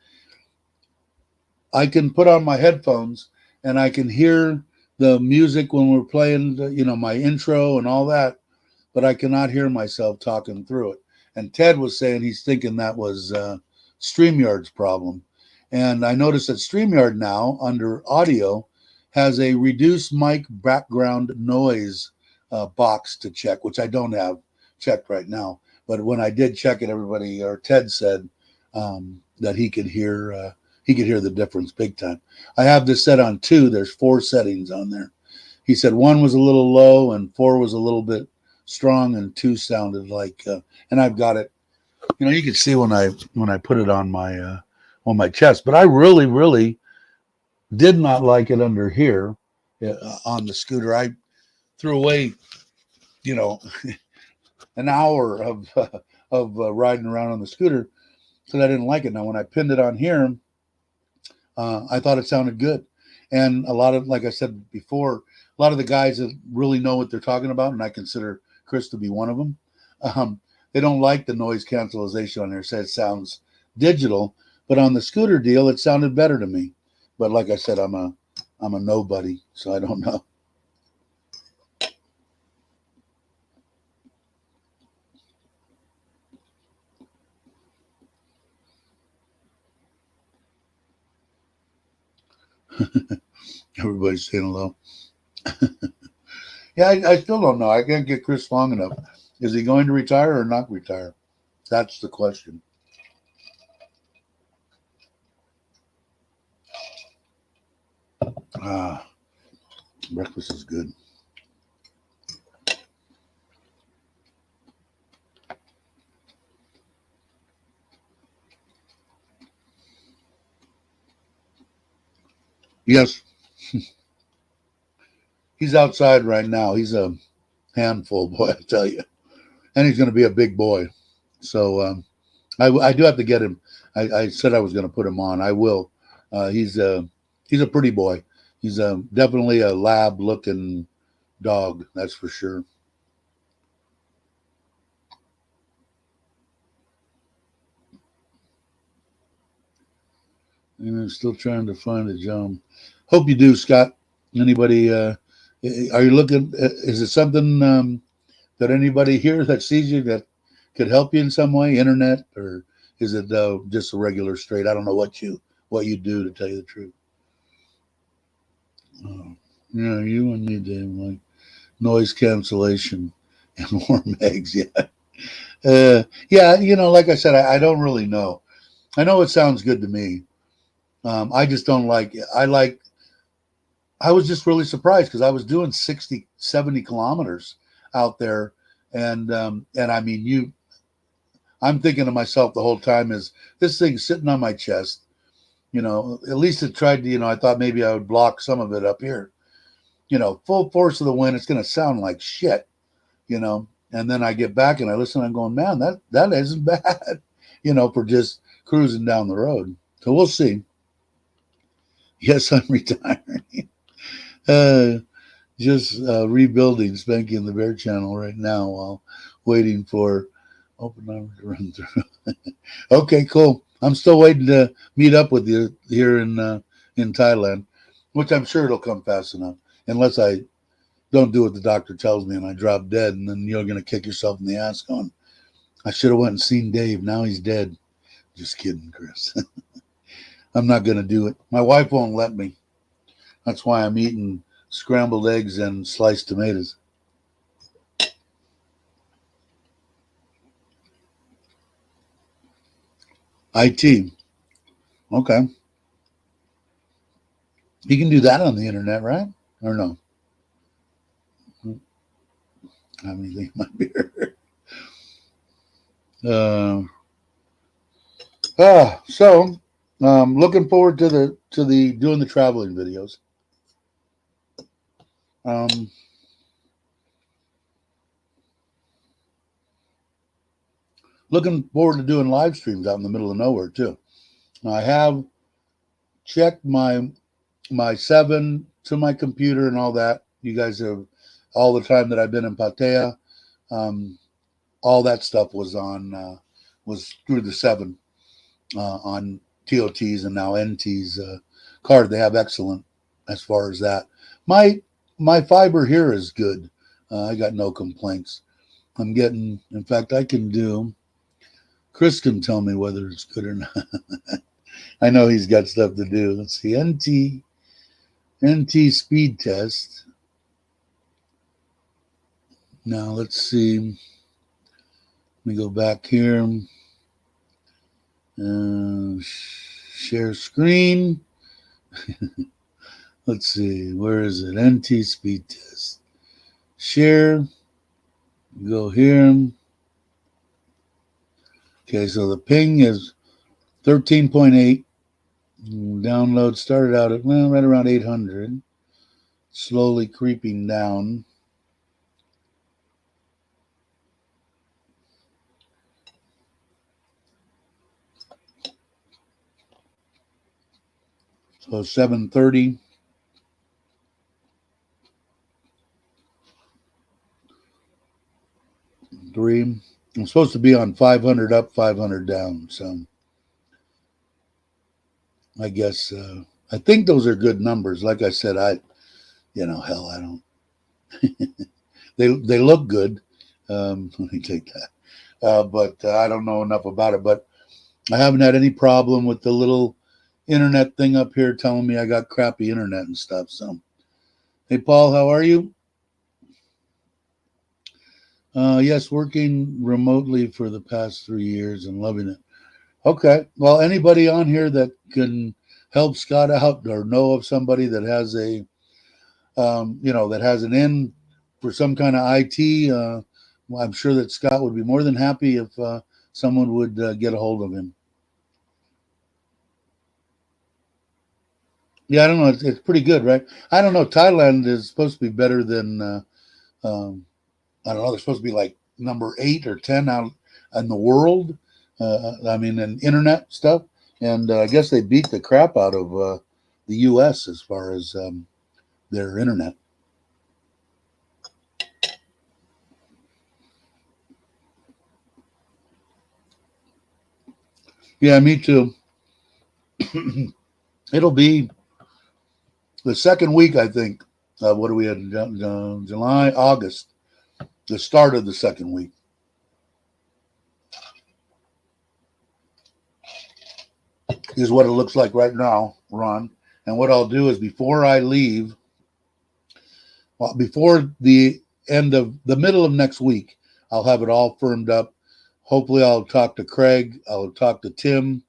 I can put on my headphones and I can hear the music when we're playing, my intro and all that, but I cannot hear myself talking through it. And Ted was saying he's thinking that was StreamYard's problem. And I noticed that StreamYard now, under audio, has a reduce mic background noise box to check, which I don't have checked right now. But when I did check it, everybody, or Ted said that he could hear the difference big time. I have this set on 2. There's 4 settings on there. He said 1 was a little low and 4 was a little bit strong, and 2 sounded like. And I've got it. You can see when I put it on my chest. But I really, really did not like it under here on the scooter. I threw away, an hour of riding around on the scooter because I didn't like it. Now, when I pinned it on here, I thought it sounded good. And a lot of, like I said before, a lot of the guys that really know what they're talking about, and I consider Chris to be one of them, they don't like the noise cancellation on there. Say it sounds digital, but on the scooter deal, it sounded better to me. But like I said, I'm a nobody, so I don't know. Everybody's saying hello. Yeah, I still don't know. I can't get Chris long enough. Is he going to retire or not retire? That's the question. Breakfast is good. Yes. He's outside right now. He's a handful, boy, I tell you. And he's going to be a big boy. So I do have to get him. I said I was going to put him on. I will. He's a pretty boy. He's definitely a lab-looking dog, that's for sure. And I'm still trying to find a job. Hope you do, Scott. Anybody? Are you looking? Is it something that anybody here that sees you that could help you in some way? Internet, or is it just a regular straight? I don't know what you do, to tell you the truth. Oh, yeah, you and me, Dave, like noise cancellation and warm eggs. Yeah, yeah. Like I said, I don't really know. I know it sounds good to me. I just don't like it. I was just really surprised because I was doing 60, 70 kilometers out there. And I mean, I'm thinking to myself the whole time, is this thing sitting on my chest? At least it tried to, I thought maybe I would block some of it up here. Full force of the wind, it's going to sound like shit, and then I get back and I listen, I'm going, man, that isn't bad, for just cruising down the road. So we'll see. Yes, I'm retiring. Just rebuilding Spanky and the Bear channel right now while waiting for open arms to run through. Okay, cool. I'm still waiting to meet up with you here in Thailand, which I'm sure it'll come fast enough, unless I don't do what the doctor tells me and I drop dead, and then you're going to kick yourself in the ass going, I should have went and seen Dave. Now he's dead. Just kidding, Chris. I'm not going to do it. My wife won't let me. That's why I'm eating scrambled eggs and sliced tomatoes. IT. Okay. You can do that on the internet, right? Or no? Let me leave my beer. So looking forward to the doing the traveling videos. Looking forward to doing live streams out in the middle of nowhere too. Now, I have checked my 7 to my computer and all that. You guys have all the time that I've been in Pattaya. All that stuff was through the 7 on TOT's and now NT's card. They have excellent as far as that. Might My fiber here is good. I got no complaints. I'm getting, in fact, I can do, Chris can tell me whether it's good or not. I know he's got stuff to do. Let's see, NT speed test. Now let's see. Let me go back here. Share screen. Let's see, where is it? NT speed test. Share. Go here. Okay, so the ping is 13.8. Download started out at, well, right around 800. Slowly creeping down. So 730. 3. I'm supposed to be on 500 up, 500 down. So I guess I think those are good numbers. Like I said, hell, I don't. They look good. Let me take that. But I don't know enough about it. But I haven't had any problem with the little internet thing up here telling me I got crappy internet and stuff. So, hey, Paul, how are you? Yes, working remotely for the past 3 years and loving it. Okay. Well, anybody on here that can help Scott out or know of somebody that has that has an in for some kind of IT, well, I'm sure that Scott would be more than happy if someone would get a hold of him. Yeah, I don't know. It's pretty good, right? I don't know. Thailand is supposed to be better than I don't know. They're supposed to be like number 8 or 10 out in the world. I mean, in internet stuff, and I guess they beat the crap out of the U.S. as far as their internet. Yeah, me too. It'll be the second week, I think. What do we have? July, August, the start of the second week is what it looks like right now, Ron. And what I'll do is before I leave, well, before the end of the middle of next week, I'll have it all firmed up. Hopefully, I'll talk to Craig, I'll talk to Tim,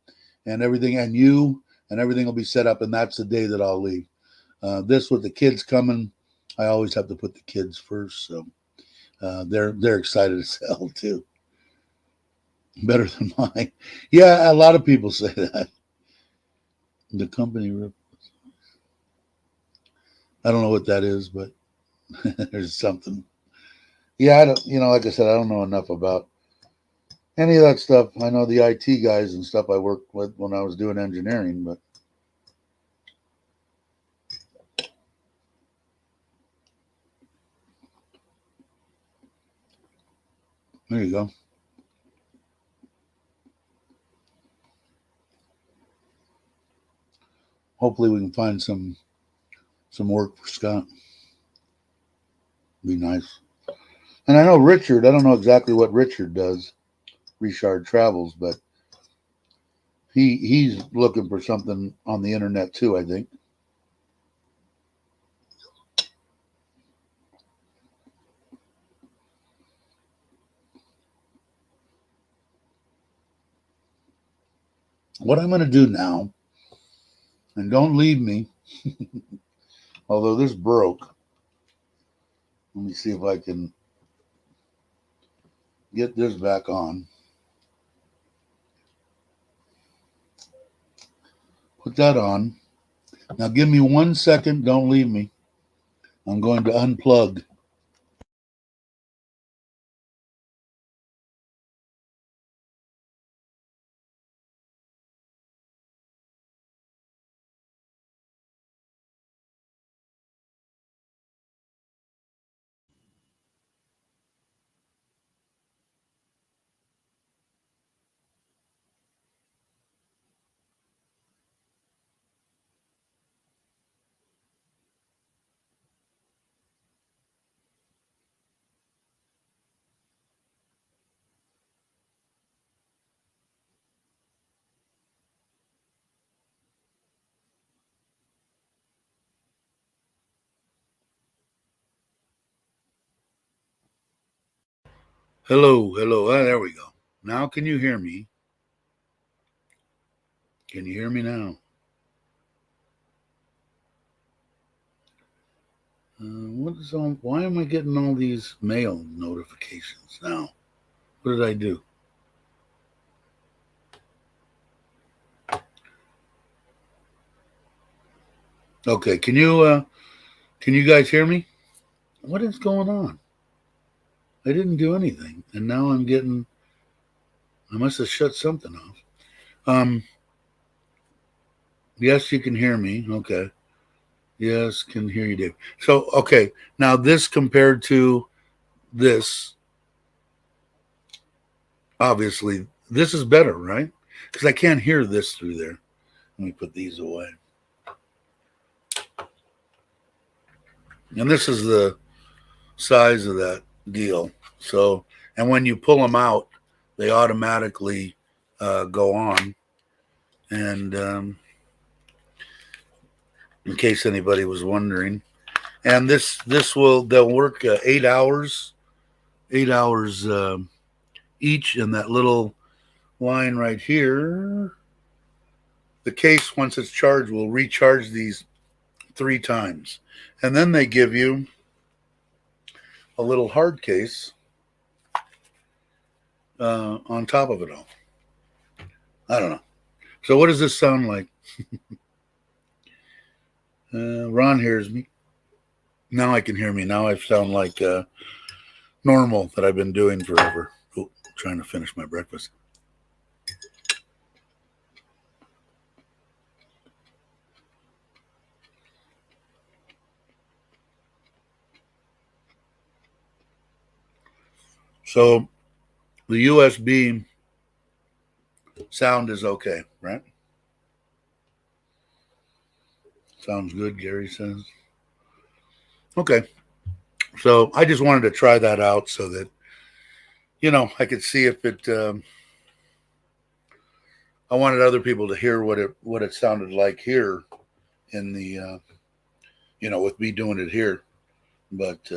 and everything, and you, and everything will be set up. And that's the day that I'll leave. This with the kids coming, I always have to put the kids first, so they're excited as hell too. Better than mine. Yeah, a lot of people say that. The company, I don't know what that is, but there's something. Yeah, I don't. Like I said, I don't know enough about any of that stuff. I know the IT guys and stuff I worked with when I was doing engineering, but there you go. Hopefully, we can find some work for Scott. Be nice. And I know Richard. I don't know exactly what Richard does. Richard Travels, but he's looking for something on the internet too. I think. What I'm going to do now, and don't leave me, although this broke. Let me see if I can get this back on. Put that on. Now give me 1 second. Don't leave me. I'm going to unplug. Hello, hello. Ah, there we go. Now can you hear me? Can you hear me now? What is on? Why am I getting all these mail notifications now? What did I do? Okay, can you guys hear me? What is going on? I didn't do anything, and now I'm getting. I must have shut something off. Yes, you can hear me. Okay. Yes, can hear you, Dave. So, okay, now this compared to this, obviously, this is better, right? Because I can't hear this through there. Let me put these away. And this is the size of that deal. So, and when you pull them out, they automatically go on. And in case anybody was wondering, and they'll work 8 hours, 8 hours each in that little line right here. The case, once it's charged, will recharge these 3 times. And then they give you a little hard case on top of it all. I don't know. So what does this sound like? Ron hears me. Now I can hear me. Now I sound like normal that I've been doing forever. Oh, trying to finish my breakfast. So the USB sound is okay, right? Sounds good, Gary says. Okay. So I just wanted to try that out so that, I could see if it, I wanted other people to hear what it sounded like here in the, with me doing it here. But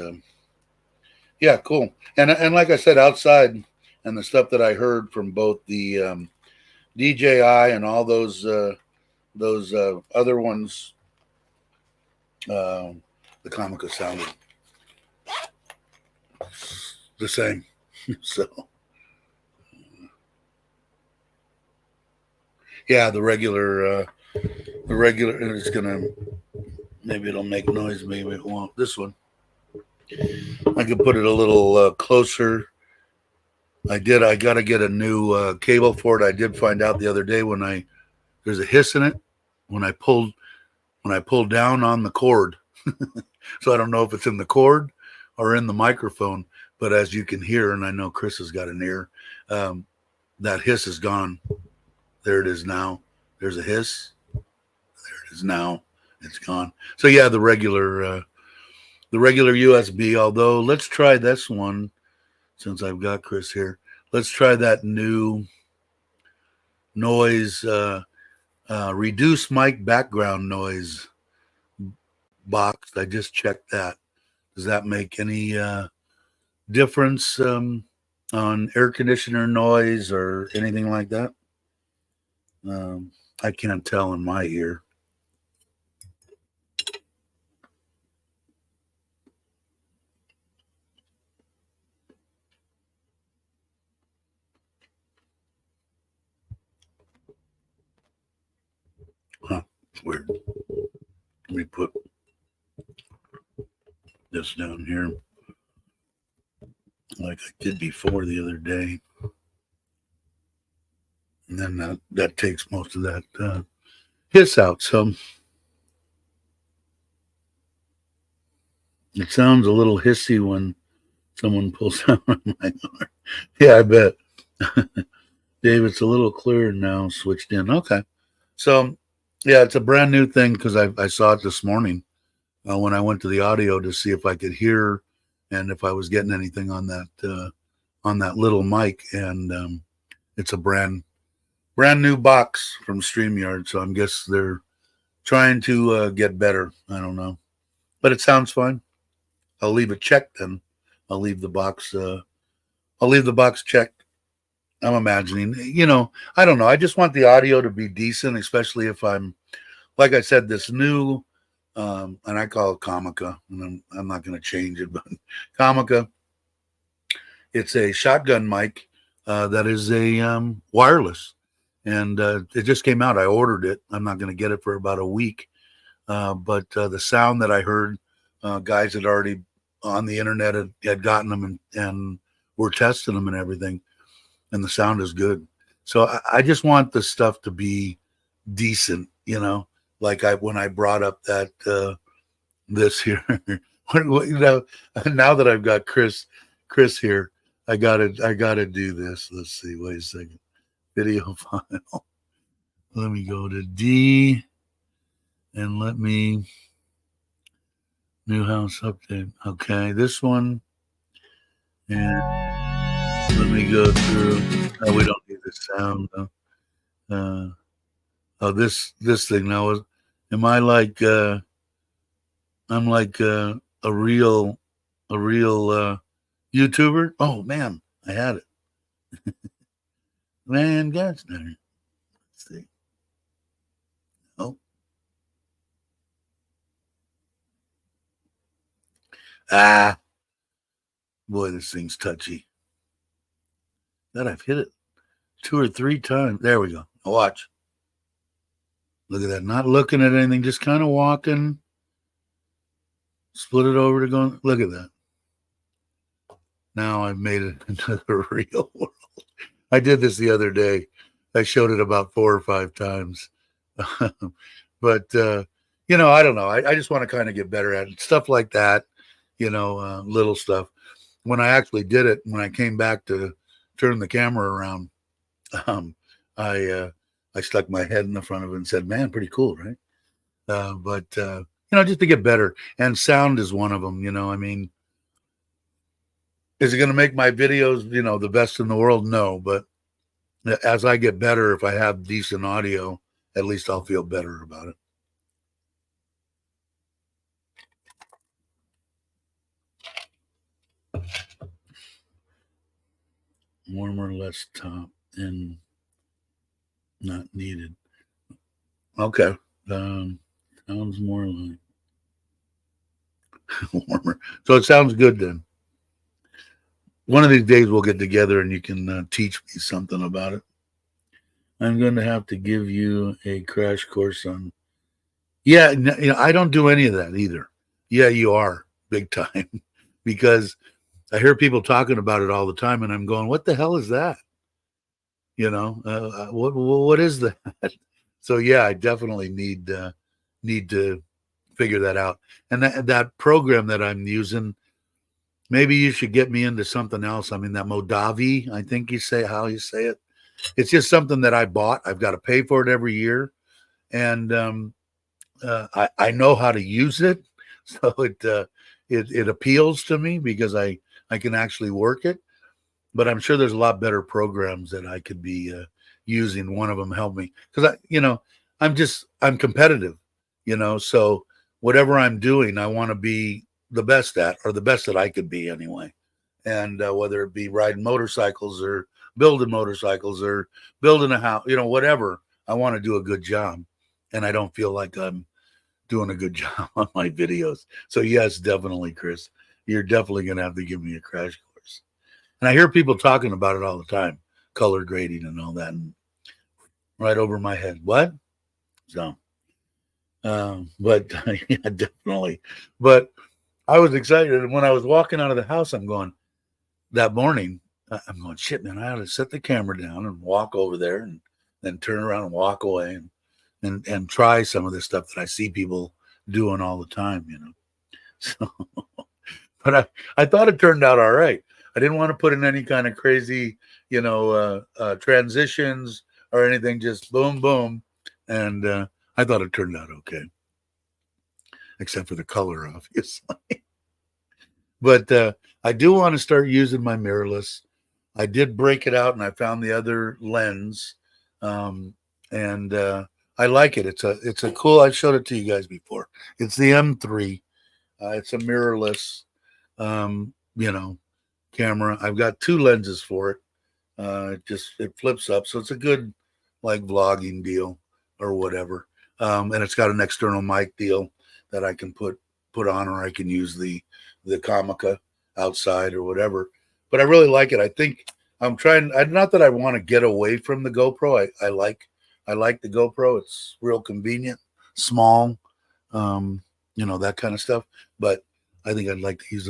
yeah, cool. And like I said, outside and the stuff that I heard from both the DJI and all those other ones, the Comica sounded the same. So yeah, the regular is gonna, maybe it'll make noise, maybe it won't. This one, I could put it a little closer. I got to get a new cable for it. I did find out the other day there's a hiss in it when I pulled down on the cord. So I don't know if it's in the cord or in the microphone, but as you can hear, and I know Chris has got an ear, that hiss is gone. There it is now. There's a hiss. There it is now. It's gone. So yeah, the regular USB. Although let's try this one since I've got Chris here. Let's try that new noise, reduce mic background noise box. I just checked that. Does that make any difference on air conditioner noise or anything like that? I can't tell in my ear. Huh, weird. Let me put this down here like I did before the other day. And then that takes most of that hiss out. So it sounds a little hissy when someone pulls out on my arm. Yeah, I bet. Dave, it's a little clearer now, switched in. Okay. So, yeah, it's a brand new thing because I saw it this morning when I went to the audio to see if I could hear and if I was getting anything on that little mic. And it's a brand new box from StreamYard. So I guess they're trying to get better. I don't know. But it sounds fine. I'll leave it checked then. I'll leave the box I'll leave the box checked. I'm imagining, I don't know. I just want the audio to be decent, especially if I'm, like I said, this new, and I call it Comica, and I'm not going to change it, but Comica, it's a shotgun mic that is a wireless, and it just came out. I ordered it. I'm not going to get it for about a week, but the sound that I heard, guys had already on the internet had gotten them and were testing them and everything, and the sound is good. So I just want the stuff to be decent, like when I brought up that this here, now that I've got Chris here, I gotta do this. Let's see, wait a second. Video file. Let me go to D and let me new house update. Okay, this one. And let me go through. Oh, we don't need the sound though. Oh, this thing now. Am I like? I'm like a real YouTuber. Oh man, I had it. Man, gosh darn it. Let's see. Oh. Ah. Boy, this thing's touchy. God, I've hit it 2 or 3 times. There we go. Now watch. Look at that. Not looking at anything, just kind of walking. Split it over to go. Look at that. Now I've made it into the real world. I did this the other day. I showed it about 4 or 5 times. But, I don't know. I just want to kind of get better at it. Stuff like that, little stuff. When I actually did it, when I came back to turn the camera around, I stuck my head in the front of it and said, man, pretty cool, right? But just to get better. And sound is one of them, I mean, is it going to make my videos, the best in the world? No, but as I get better, if I have decent audio, at least I'll feel better about it. Warmer, less top, and not needed. Okay. Sounds more like warmer. So it sounds good then. One of these days we'll get together and you can teach me something about it. I'm going to have to give you a crash course on. Yeah, I don't do any of that either. Yeah, you are big time because I hear people talking about it all the time, and I'm going, "What the hell is that?" What is that? So yeah, I definitely need to figure that out. And that program that I'm using, maybe you should get me into something else. I mean, that Modavi, I think how you say it. It's just something that I bought. I've got to pay for it every year, and I know how to use it, so it appeals to me because I can actually work it. But I'm sure there's a lot better programs that I could be using. One of them helped me because I'm competitive, so whatever I'm doing, I want to be the best at, or the best that I could be anyway. And whether it be riding motorcycles or building motorcycles or building a house, whatever, I want to do a good job. And I don't feel like I'm doing a good job on my videos. So yes, definitely, Chris, you're definitely going to have to give me a crash course. And I hear people talking about it all the time, color grading and all that, and right over my head. What? So, but yeah, definitely. But I was excited. And when I was walking out of the house, I'm going, that morning, I'm going, shit, man, I ought to set the camera down and walk over there and then turn around and walk away and try some of this stuff that I see people doing all the time, So, but I thought it turned out all right. I didn't want to put in any kind of crazy, transitions or anything, just boom, boom. And I thought it turned out okay, except for the color, obviously. But I do want to start using my mirrorless. I did break it out, and I found the other lens, and I like it. It's a cool. I showed it to you guys before. It's the M3. It's a mirrorless, camera. I've got 2 lenses for it. It flips up, so it's a good like vlogging deal or whatever. And it's got an external mic deal that I can put on, or I can use the Comica outside or whatever. But I really like it. I think I'm trying. Not that I want to get away from the GoPro. I like the GoPro. It's real convenient, small, that kind of stuff. But I think I'd like to use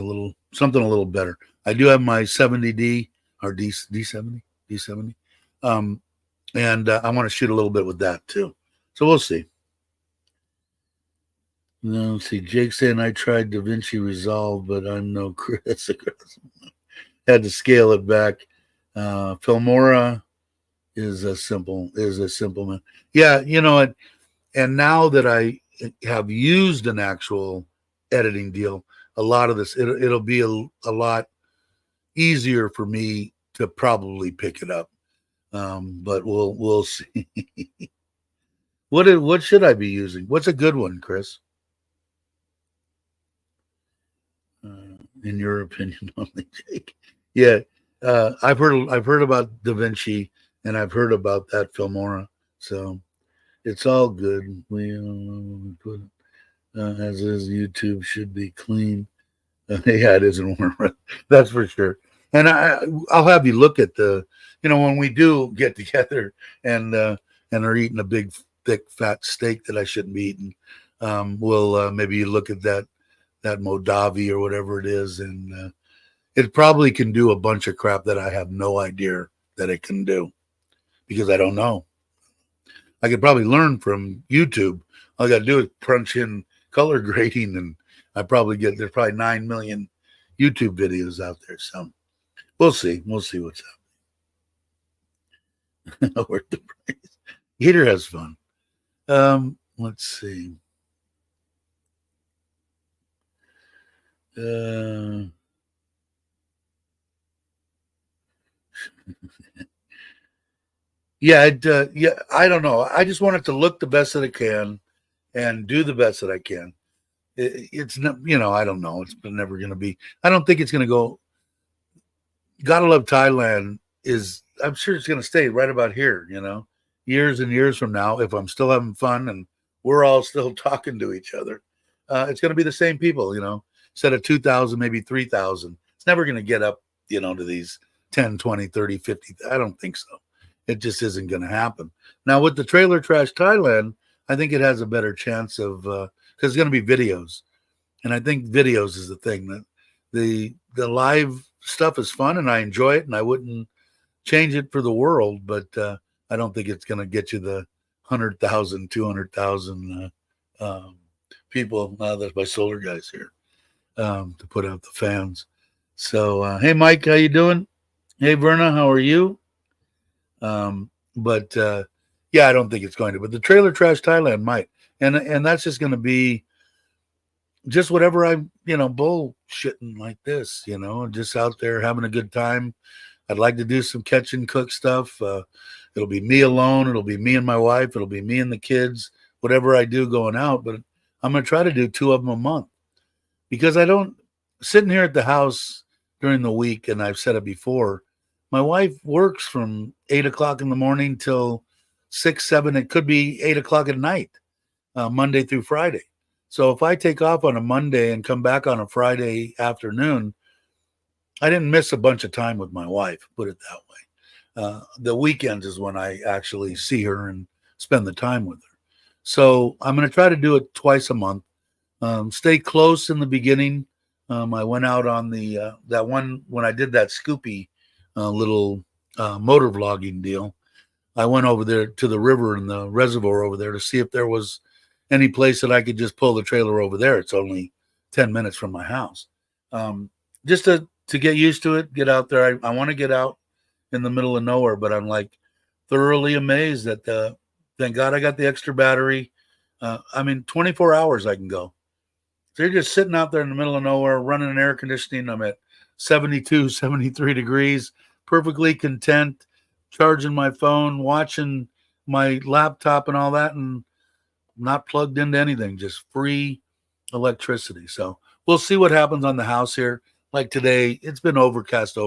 something a little better. I do have my 70D or D70, and I want to shoot a little bit with that too. So we'll see. No, let's see. Jake saying I tried DaVinci Resolve, but I'm no Chris. Had to scale it back. Filmora is a simple man. Yeah, and now that I have used an actual editing deal, a lot of this it'll be a lot easier for me to probably pick it up. But we'll see. What should I be using? What's a good one, Chris? In your opinion, only, Jake? Yeah, I've heard about DaVinci, and I've heard about that Filmora, so it's all good. We put as is. YouTube should be clean. Yeah, it isn't warm. That's for sure. And I'll have you look at when we do get together and are eating a big, thick, fat steak that I shouldn't be eating. We'll maybe you look at that Modavi or whatever it is, and it probably can do a bunch of crap that I have no idea that it can do because I don't know. I could probably learn from YouTube. All I got to do is punch in color grading, and there's probably 9 million YouTube videos out there. So we'll see. We'll see what's happening. Worth the price. Heater has fun. Let's see. Yeah, I don't know. I just want it to look the best that it can and do the best that I can. It's not, I don't know. It's never going to be. I don't think it's going to go. Gotta Love Thailand I'm sure it's going to stay right about here, years and years from now, if I'm still having fun and we're all still talking to each other. It's going to be the same people, instead of 2,000, maybe 3,000. It's never going to get up, to these 10, 20, 30, 50. I don't think so. It just isn't going to happen. Now, with the Trailer Trash Thailand, I think it has a better chance of, because it's going to be videos. And I think videos is the thing. That the live stuff is fun and I enjoy it and I wouldn't change it for the world, but I don't think it's going to get you the 100,000, 200,000 people. That's my solar guys here to put out the fans. So, hey, Mike, how you doing? Hey, Verna, how are you? But yeah, I don't think it's going to. But the Trailer Trash Thailand might, and that's just going to be just whatever I'm, bullshitting like this, just out there having a good time. I'd like to do some catch and cook stuff. It'll be me alone. It'll be me and my wife. It'll be me and the kids. Whatever I do going out, but I'm going to try to do 2 of them a month because I don't sitting here at the house during the week, and I've said it before. My wife works from 8 o'clock in the morning till 6, 7. It could be 8 o'clock at night, Monday through Friday. So if I take off on a Monday and come back on a Friday afternoon, I didn't miss a bunch of time with my wife, put it that way. The weekends is when I actually see her and spend the time with her. So I'm going to try to do it twice a month. Stay close in the beginning. I went out on that one when I did that Scoopy little motor vlogging deal. I went over there to the river and the reservoir over there to see if there was any place that I could just pull the trailer over there. It's only 10 minutes from my house. Just to get used to it, get out there. I want to get out in the middle of nowhere, but I'm like thoroughly amazed that thank God I got the extra battery. 24 hours I can go. So you're just sitting out there in the middle of nowhere, running an air conditioning. I'm at 72, 73 degrees, perfectly content, charging my phone, watching my laptop and all that, and not plugged into anything, just free electricity. So we'll see what happens on the house here. like today, it's been overcast.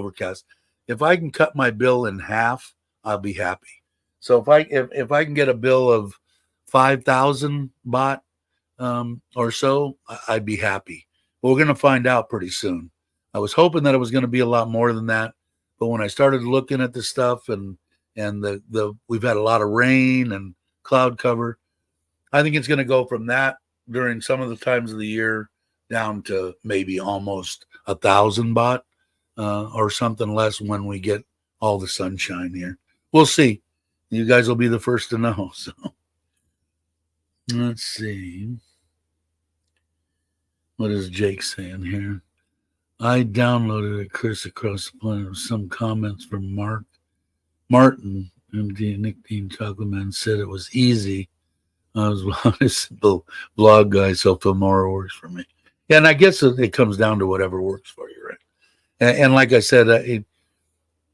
If I can cut my bill in half, I'll be happy. So if I can get a bill of 5,000 baht or so, I'd be happy. But we're going to find out pretty soon. I was hoping that it was going to be a lot more than that, but when I started looking at the stuff and the we've had a lot of rain and cloud cover, I think it's going to go from that during some of the times of the year down to maybe almost 1,000 baht or something less when we get all the sunshine here. We'll see. You guys will be the first to know. So let's see. What is Jake saying here? I downloaded a Chris Across the Planet with some comments from Martin, MD Nick Dean Chocolate Man, said it was easy. I was a simple blog guy, so tomorrow works for me. Yeah, and I guess it comes down to whatever works for you, right? And like I said,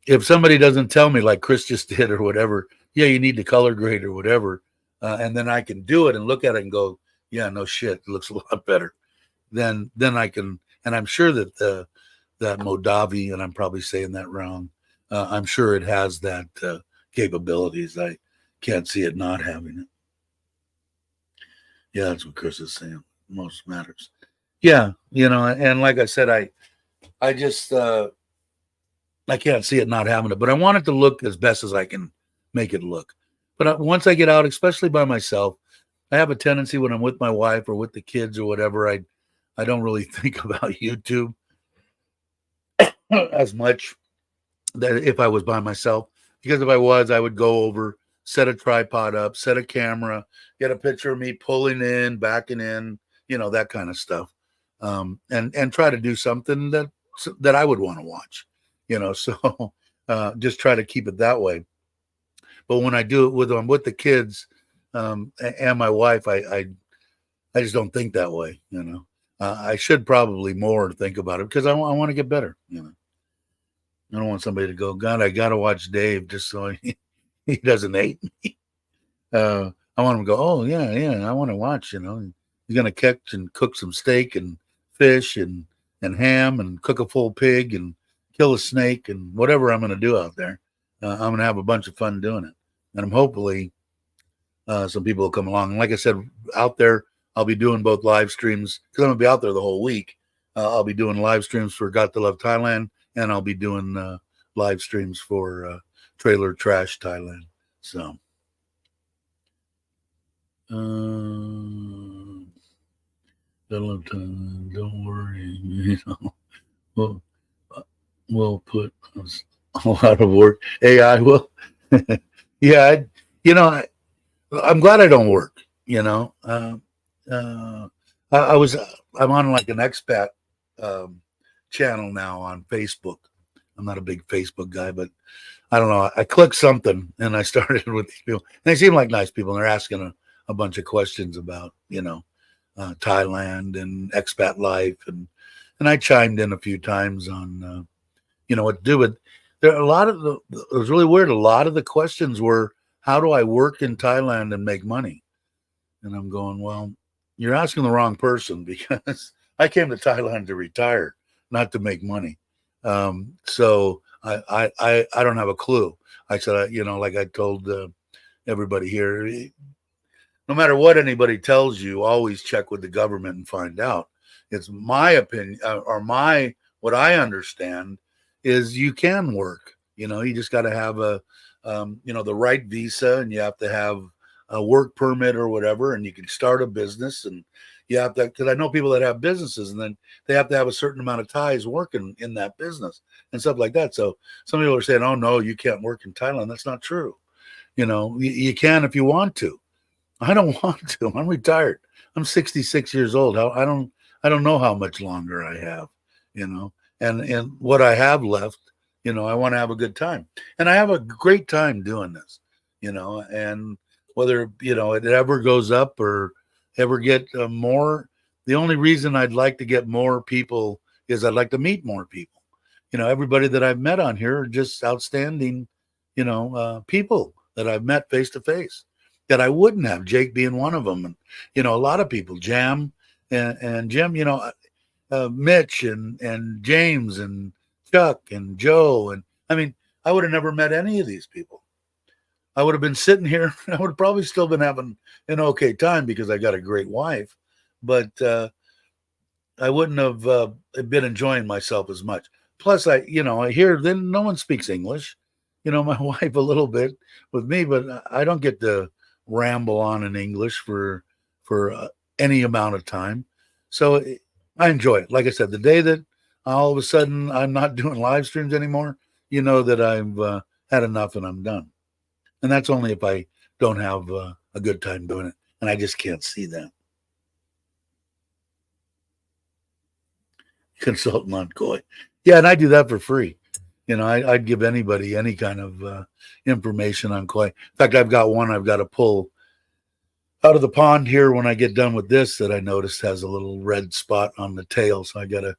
if somebody doesn't tell me, like Chris just did or whatever, yeah, you need to color grade or whatever, and then I can do it and look at it and go, yeah, no shit, it looks a lot better. Then I can, and I'm sure that that Modavi, and I'm probably saying that wrong, I'm sure it has that capabilities. I can't see it not having it. Yeah, that's what Chris is saying. Most matters. Yeah, and like I said, I just I can't see it not having it, but I want it to look as best as I can make it look. But once I get out, especially by myself, I have a tendency when I'm with my wife or with the kids or whatever, I don't really think about YouTube as much that if I was by myself, because if I was, I would go over, set a tripod up, set a camera, get a picture of me pulling in, backing in, that kind of stuff, and try to do something that I would want to watch, So just try to keep it that way. But when I do it with the kids and my wife, I just don't think that way, I should probably more think about it because I want to get better, I don't want somebody to go, God, I got to watch Dave just so he doesn't hate me. I want him to go, oh, yeah, I want to watch, He's going to catch and cook some steak and fish and ham and cook a full pig and kill a snake and whatever I'm going to do out there. I'm going to have a bunch of fun doing it. And I'm hopefully some people will come along. And like I said, out there, I'll be doing both live streams because I'm going to be out there the whole week. I'll be doing live streams for Got to Love Thailand, and I'll be doing live streams for Trailer Trash Thailand. So, don't worry, we'll put a lot of work. AI will. Yeah, I'm glad I don't work. I'm on like an expat channel now on Facebook. I'm not a big Facebook guy, but I don't know. I clicked something and I started with these people. And they seem like nice people. And they're asking a bunch of questions about, Thailand and expat life. And I chimed in a few times on, what to do. But there are it was really weird. A lot of the questions were, how do I work in Thailand and make money? And I'm going, well, you're asking the wrong person because I came to Thailand to retire, not to make money. So I don't have a clue. I said, like I told everybody here, no matter what anybody tells you, always check with the government and find out. It's my opinion or what I understand is you can work. You just got to have the right visa, and you have to have a work permit or whatever, and you can start a business, and you have to, because I know people that have businesses and then they have to have a certain amount of ties working in that business and stuff like that. So some people are saying, oh no, you can't work in Thailand. That's not true. You can if you want to. I don't want to. I'm retired. I'm 66 years old. I don't know how much longer I have, and what I have left, I want to have a good time, and I have a great time doing this, and whether, it ever goes up or ever get more, the only reason I'd like to get more people is I'd like to meet more people. Everybody that I've met on here are just outstanding, people that I've met face to face that I wouldn't have, Jake being one of them. And, a lot of people, Jam and Jim, Mitch and James and Chuck and Joe. And I mean, I would have never met any of these people. I would have been sitting here. I would have probably still been having an okay time because I got a great wife, but I wouldn't have been enjoying myself as much. Plus, I hear then no one speaks English. My wife a little bit with me, but I don't get to ramble on in English for any amount of time. So I enjoy it. Like I said, the day that all of a sudden I'm not doing live streams anymore, you know that I've had enough and I'm done. And that's only if I don't have a good time doing it, and I just can't see that. Consultant on koi. Yeah, and I do that for free. I'd give anybody any kind of information on koi. In fact, I've got one I've got to pull out of the pond here when I get done with this that I noticed has a little red spot on the tail. So I got to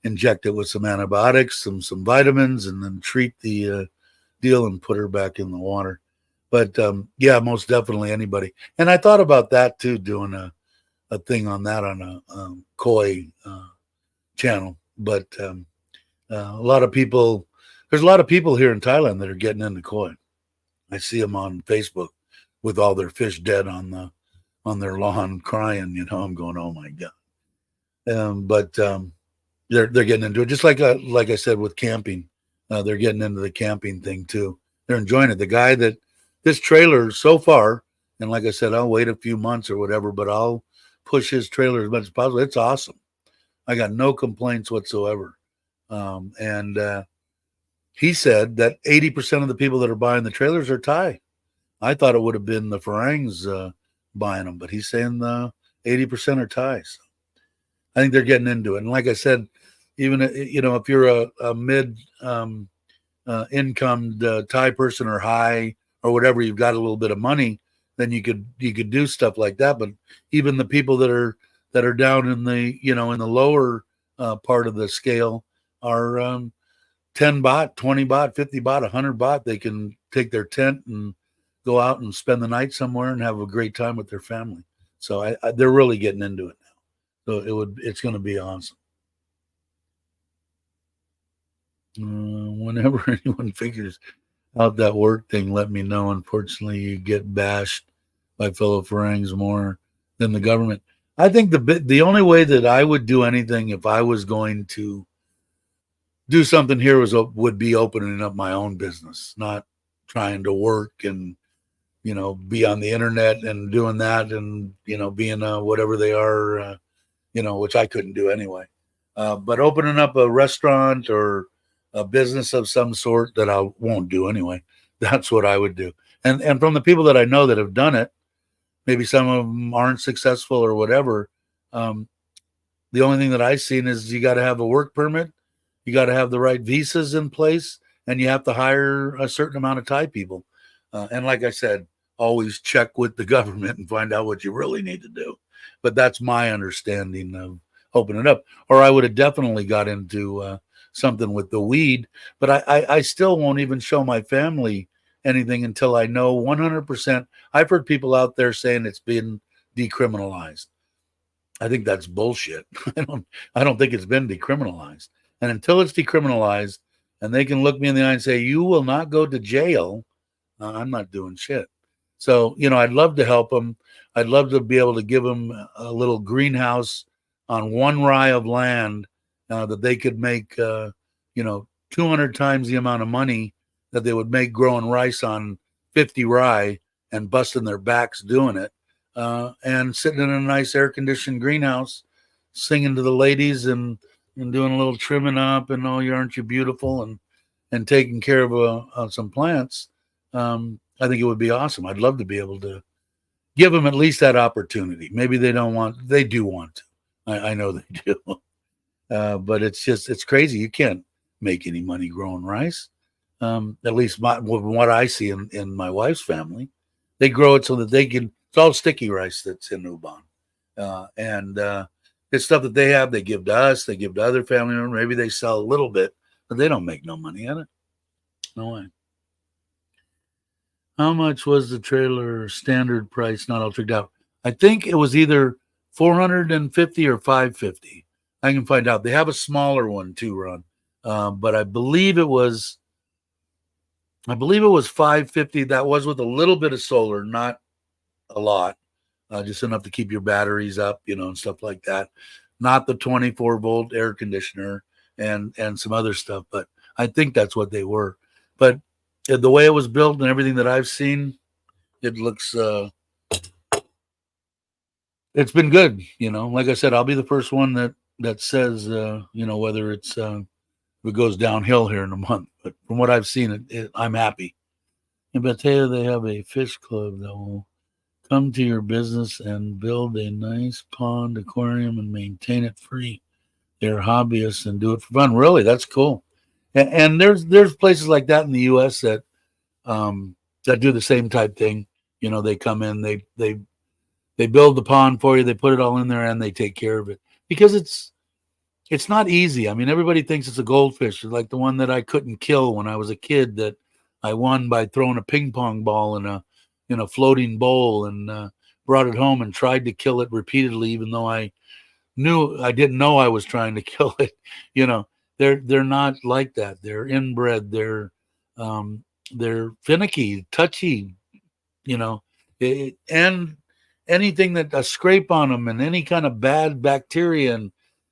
inject it with some antibiotics, some vitamins, and then treat the deal and put her back in the water. But yeah, most definitely anybody. And I thought about that too, doing a thing on that on a koi channel. But a lot of people, there's a lot of people here in Thailand that are getting into koi. I see them on Facebook with all their fish dead on their lawn crying. I'm going, oh my god. But they're getting into it, just like I said with camping. They're getting into the camping thing too. They're enjoying it. The guy that this trailer so far, and like I said, I'll wait a few months or whatever, but I'll push his trailer as much as possible. It's awesome. I got no complaints whatsoever. And he said that 80% of the people that are buying the trailers are Thai. I thought it would have been the Farangs buying them, but he's saying 80% are Thai. So I think they're getting into it. And like I said, even if you're a mid income Thai person or high or whatever, you've got a little bit of money, then you could do stuff like that. But even the people that are down in the in the lower part of the scale are 10 baht, 20 baht, 50 baht, 100 baht. They can take their tent and go out and spend the night somewhere and have a great time with their family. So they're really getting into it now. So it's going to be awesome. Whenever anyone figures out that work thing, let me know. Unfortunately, you get bashed by fellow Farangs more than the government. I think the only way that I would do anything if I was going to do something here would be opening up my own business, not trying to work and be on the internet and doing that and being whatever they are, which I couldn't do anyway. But opening up a restaurant or a business of some sort that I won't do anyway, that's what I would do. And from the people that I know that have done it, maybe some of them aren't successful or whatever. The only thing that I've seen is you got to have a work permit, you got to have the right visas in place, and you have to hire a certain amount of Thai people. And like I said, always check with the government and find out what you really need to do. But that's my understanding of opening it up. Or I would have definitely got into something with the weed, but I still won't even show my family anything until I know 100%. I've heard people out there saying it's been decriminalized. I think that's bullshit. I don't think it's been decriminalized. And until it's decriminalized and they can look me in the eye and say, you will not go to jail, I'm not doing shit. So, I'd love to help them. I'd love to be able to give them a little greenhouse on one rai of land that they could make, 200 times the amount of money that they would make growing rice on 50 rai and busting their backs doing it, and sitting in a nice air-conditioned greenhouse, singing to the ladies and doing a little trimming up and, oh, aren't you beautiful, and taking care of some plants. I think it would be awesome. I'd love to be able to give them at least that opportunity. Maybe they do want to. I know they do. But it's crazy. You can't make any money growing rice. At least what I see in my wife's family, they grow it so that it's all sticky rice that's in Ubon. And it's stuff that they have, they give to us, they give to other family members. Maybe they sell a little bit, but they don't make no money on it. No way. How much was the trailer standard price, not all tricked out? I think it was either $450 or $550. I can find out. They have a smaller one too, Ron. But I believe it was 550. That was with a little bit of solar, not a lot, just enough to keep your batteries up, and stuff like that. Not the 24-volt air conditioner and some other stuff, but I think that's what they were. But the way it was built and everything that I've seen, it looks it's been good. Like I said, I'll be the first one that says whether if it goes downhill here in a month. But from what I've seen, I'm happy. In Battea, they have a fish club that will come to your business and build a nice pond aquarium and maintain it free. They're hobbyists and do it for fun. Really, that's cool. And there's places like that in the U.S. that do the same type thing. They come in, they build the pond for you, they put it all in there, and they take care of it because it's not easy. I mean, everybody thinks it's a goldfish, like the one that I couldn't kill when I was a kid that I won by throwing a ping pong ball in a floating bowl and brought it home and tried to kill it repeatedly, even though I didn't know I was trying to kill it. They're not like that. They're inbred. They're finicky, touchy. And anything that a scrape on them and any kind of bad bacteria and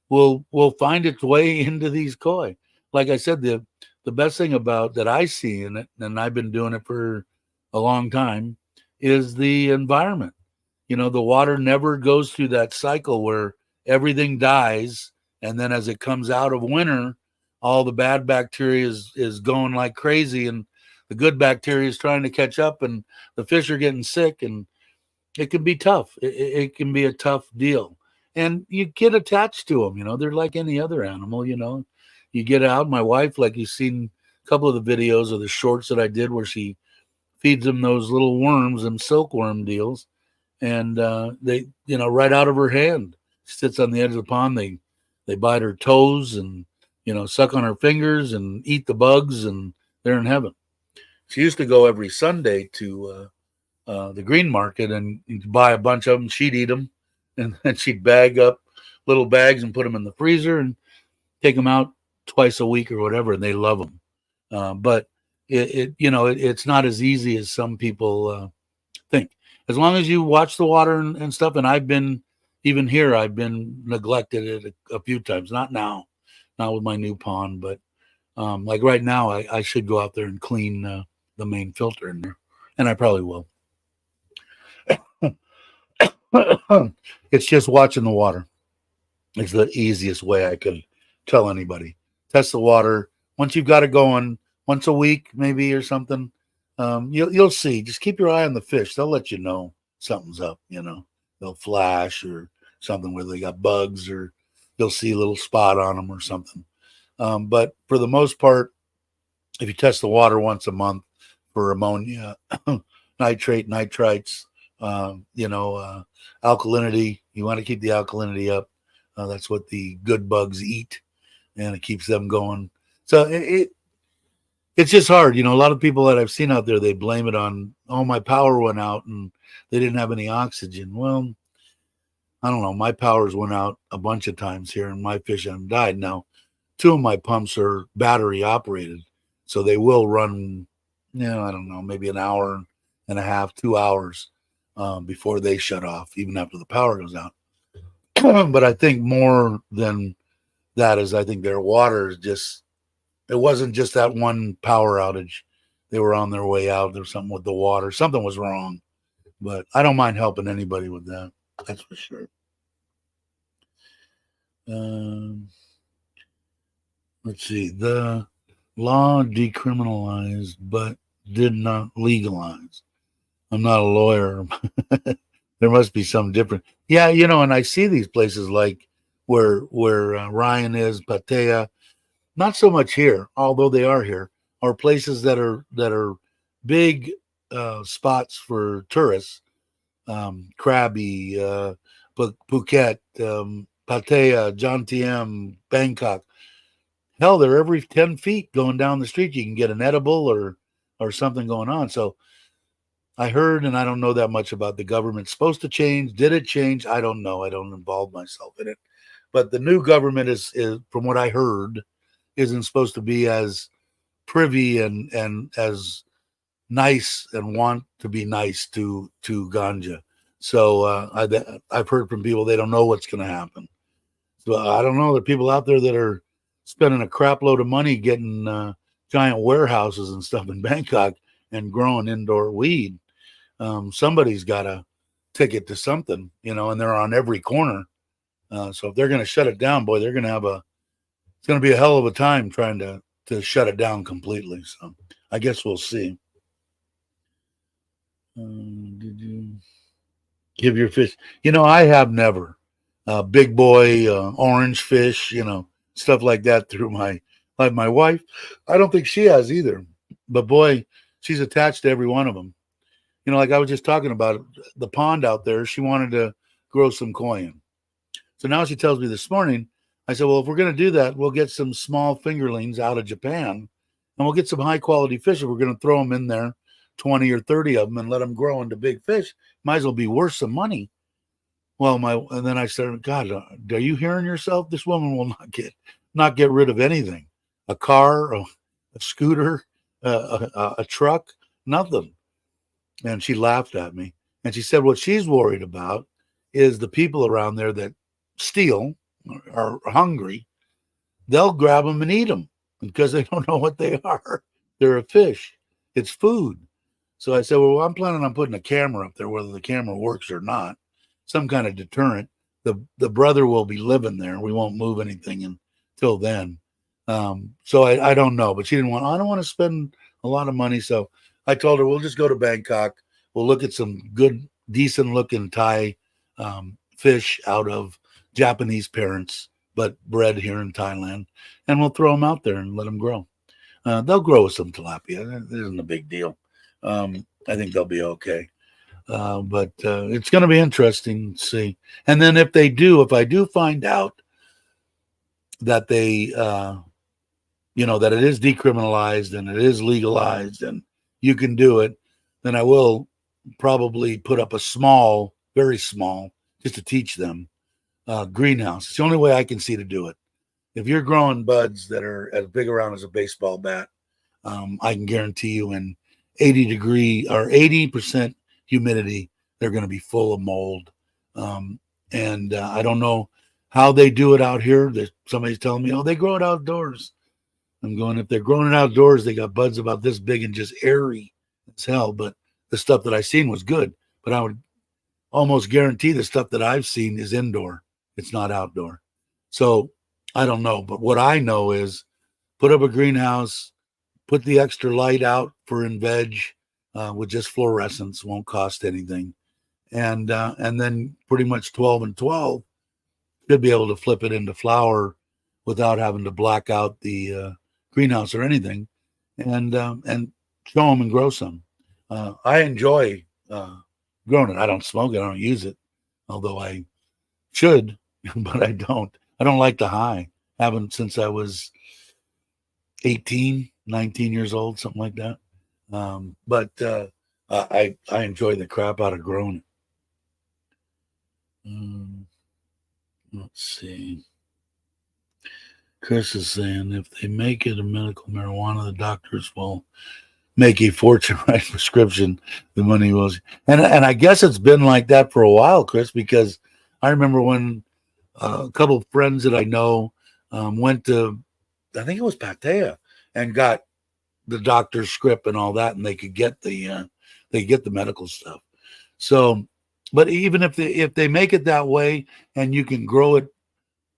will find its way into these koi. Like I said, the best thing about that I see in it, and I've been doing it for a long time, is the environment. The water never goes through that cycle where everything dies, and then as it comes out of winter, all the bad bacteria is going like crazy, and the good bacteria is trying to catch up, and the fish are getting sick, and it can be tough. It can be a tough deal, and you get attached to them. They're like any other animal. You get out. My wife, like you've seen a couple of the videos or the shorts that I did, where she feeds them those little worms and silkworm deals, and they, right out of her hand, sits on the edge of the pond. They bite her toes and suck on her fingers and eat the bugs, and they're in heaven. She used to go every Sunday to the green market and buy a bunch of them. She'd eat them, and then she'd bag up little bags and put them in the freezer and take them out twice a week or whatever. And they love them, but it's not as easy as some people think. As long as you watch the water and stuff, and I've been even here, I've been neglected it a few times. Not now, not with my new pond, but like right now, I should go out there and clean the main filter in there, and I probably will. It's just watching the water. It's the easiest way I could tell anybody. Test the water. Once you've got it going, once a week maybe or something, you'll see. Just keep your eye on the fish. They'll let you know something's up. They'll flash or something where they got bugs, or you'll see a little spot on them or something. But for the most part, if you test the water once a month for ammonia, nitrate, nitrites, alkalinity, you want to keep the alkalinity up. That's what the good bugs eat, and it keeps them going. So it's just hard. A lot of people that I've seen out there, they blame it on, my power went out and they didn't have any oxygen. Well, I don't know. My powers went out a bunch of times here and my fish haven't died. Now, 2 of my pumps are battery operated, so they will run, I don't know, maybe an hour and a half, 2 hours before they shut off, even after the power goes out. But I think more than that is, I think their water is just, it wasn't just that one power outage. They were on their way out. There was something with the water. Something was wrong. But I don't mind helping anybody with that. That's for sure. Let's see. The law decriminalized but did not legalize. I'm not a lawyer. There must be some different. Yeah, and I see these places like where Ryan is, Patea. Not so much here, although they are here, are places that are big spots for tourists. Krabi, Phuket, Pattaya, Jomtien, Bangkok. Hell, they're every 10 feet going down the street. You can get an edible or something going on. So I heard, and I don't know that much about the government. It's supposed to change. Did it change? I don't know. I don't involve myself in it. But the new government is from what I heard, isn't supposed to be as privy and as nice and want to be nice to ganja. So I've heard from people they don't know what's going to happen. So I don't know. There are people out there that are spending a crap load of money getting giant warehouses and stuff in Bangkok and growing indoor weed. Somebody's got a ticket to something, and they're on every corner. So if they're going to shut it down, boy, they're going to have it's going to be a hell of a time trying to shut it down completely. So I guess we'll see. Did you give your fish? I have never. Big boy, orange fish, stuff like that through like my wife. I don't think she has either. But boy, she's attached to every one of them. Like I was just talking about the pond out there, she wanted to grow some koi. So now she tells me this morning, I said, well, if we're going to do that, we'll get some small fingerlings out of Japan and we'll get some high quality fish. If we're going to throw them in there, 20 or 30 of them and let them grow into big fish, might as well be worth some money. Well, and then I said, God, are you hearing yourself? This woman will not get rid of anything. A car, a scooter, a truck, nothing. And she laughed at me. And she said what she's worried about is the people around there that steal, are hungry. They'll grab them and eat them because they don't know what they are. They're a fish. It's food. So I said, well, I'm planning on putting a camera up there, whether the camera works or not, some kind of deterrent. The brother will be living there. We won't move anything until then. So I don't know, but I don't want to spend a lot of money. So I told her, we'll just go to Bangkok. We'll look at some good, decent looking Thai fish out of Japanese parents, but bred here in Thailand. And we'll throw them out there and let them grow. They'll grow with some tilapia. It isn't a big deal. I think they'll be okay. But it's going to be interesting to see. And then if I do find out that they, that it is decriminalized and it is legalized and you can do it, then I will probably put up a small, very small, just to teach them, greenhouse. It's the only way I can see to do it. If you're growing buds that are as big around as a baseball bat, I can guarantee you in 80 or 80% humidity, they're going to be full of mold. And I don't know how they do it out here. Somebody's telling me, they grow it outdoors. I'm going, if they're growing it outdoors, they got buds about this big and just airy as hell. But the stuff that I seen was good. But I would almost guarantee the stuff that I've seen is indoor. It's not outdoor. So I don't know. But what I know is put up a greenhouse, put the extra light out for in veg with just fluorescence, won't cost anything. And then pretty much 12 and 12 should be able to flip it into flower without having to black out the greenhouse or anything, and show them and grow some. I enjoy growing it. I don't smoke it. I don't use it, although I should, but I don't. I don't like the high. Haven't since I was 18, 19 years old, something like that. But I enjoy the crap out of growing it. Let's see. Chris is saying if they make it a medical marijuana, the doctors will make a fortune, right? Prescription, the money was. And I guess it's been like that for a while, Chris, because I remember when a couple of friends that I know went to, I think it was Pattaya, and got the doctor's script and all that, and they could get the medical stuff. So, but even if they make it that way and you can grow it,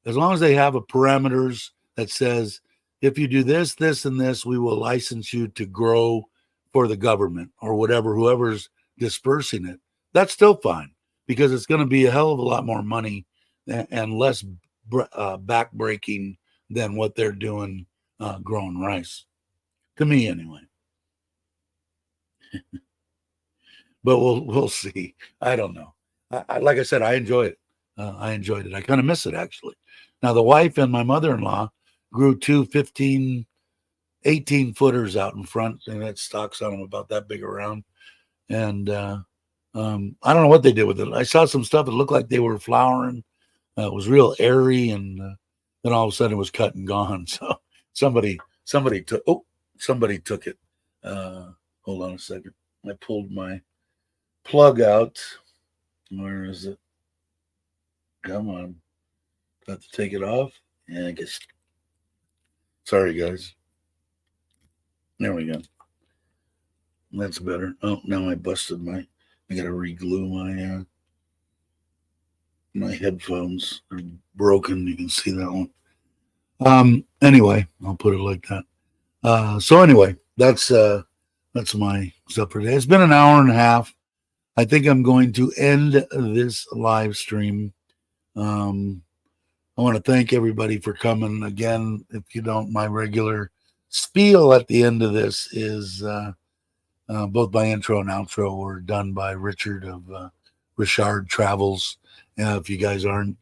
as long as they have a parameters that says, if you do this, this, and this, we will license you to grow for the government or whatever, whoever's dispersing it, that's still fine, because it's going to be a hell of a lot more money and less backbreaking than what they're doing growing rice, to me anyway. But we'll see. I don't know. Like I said, I enjoy it. I enjoyed it. I kind of miss it, actually. Now, the wife and my mother-in-law grew 2 15, 18 footers out in front, and had stalks on them about that big around. And I don't know what they did with it. I saw some stuff that looked like they were flowering. It was real airy, and then all of a sudden it was cut and gone. So somebody took it. Hold on a second. I pulled my plug out. Where is it? Come on. Got to take it off. Yeah, I guess. Sorry, guys. There we go. That's better. Oh, now I busted my. I gotta re-glue my headphones. They're broken. You can see that one. Anyway, I'll put it like that. So anyway, that's my stuff for today. It's been an hour and a half. I think I'm going to end this live stream. I want to thank everybody for coming. Again, if you don't, my regular spiel at the end of this is both my intro and outro were done by Richard of Richard Travels. If you guys aren't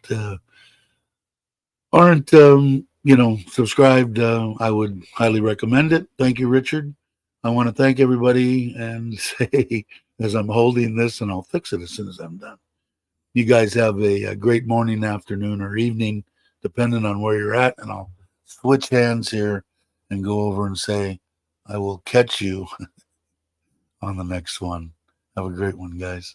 subscribed, I would highly recommend it. Thank you, Richard. I want to thank everybody and say, as I'm holding this, and I'll fix it as soon as I'm done. You guys have a great morning, afternoon, or evening, depending on where you're at. And I'll switch hands here and go over and say, I will catch you on the next one. Have a great one, guys.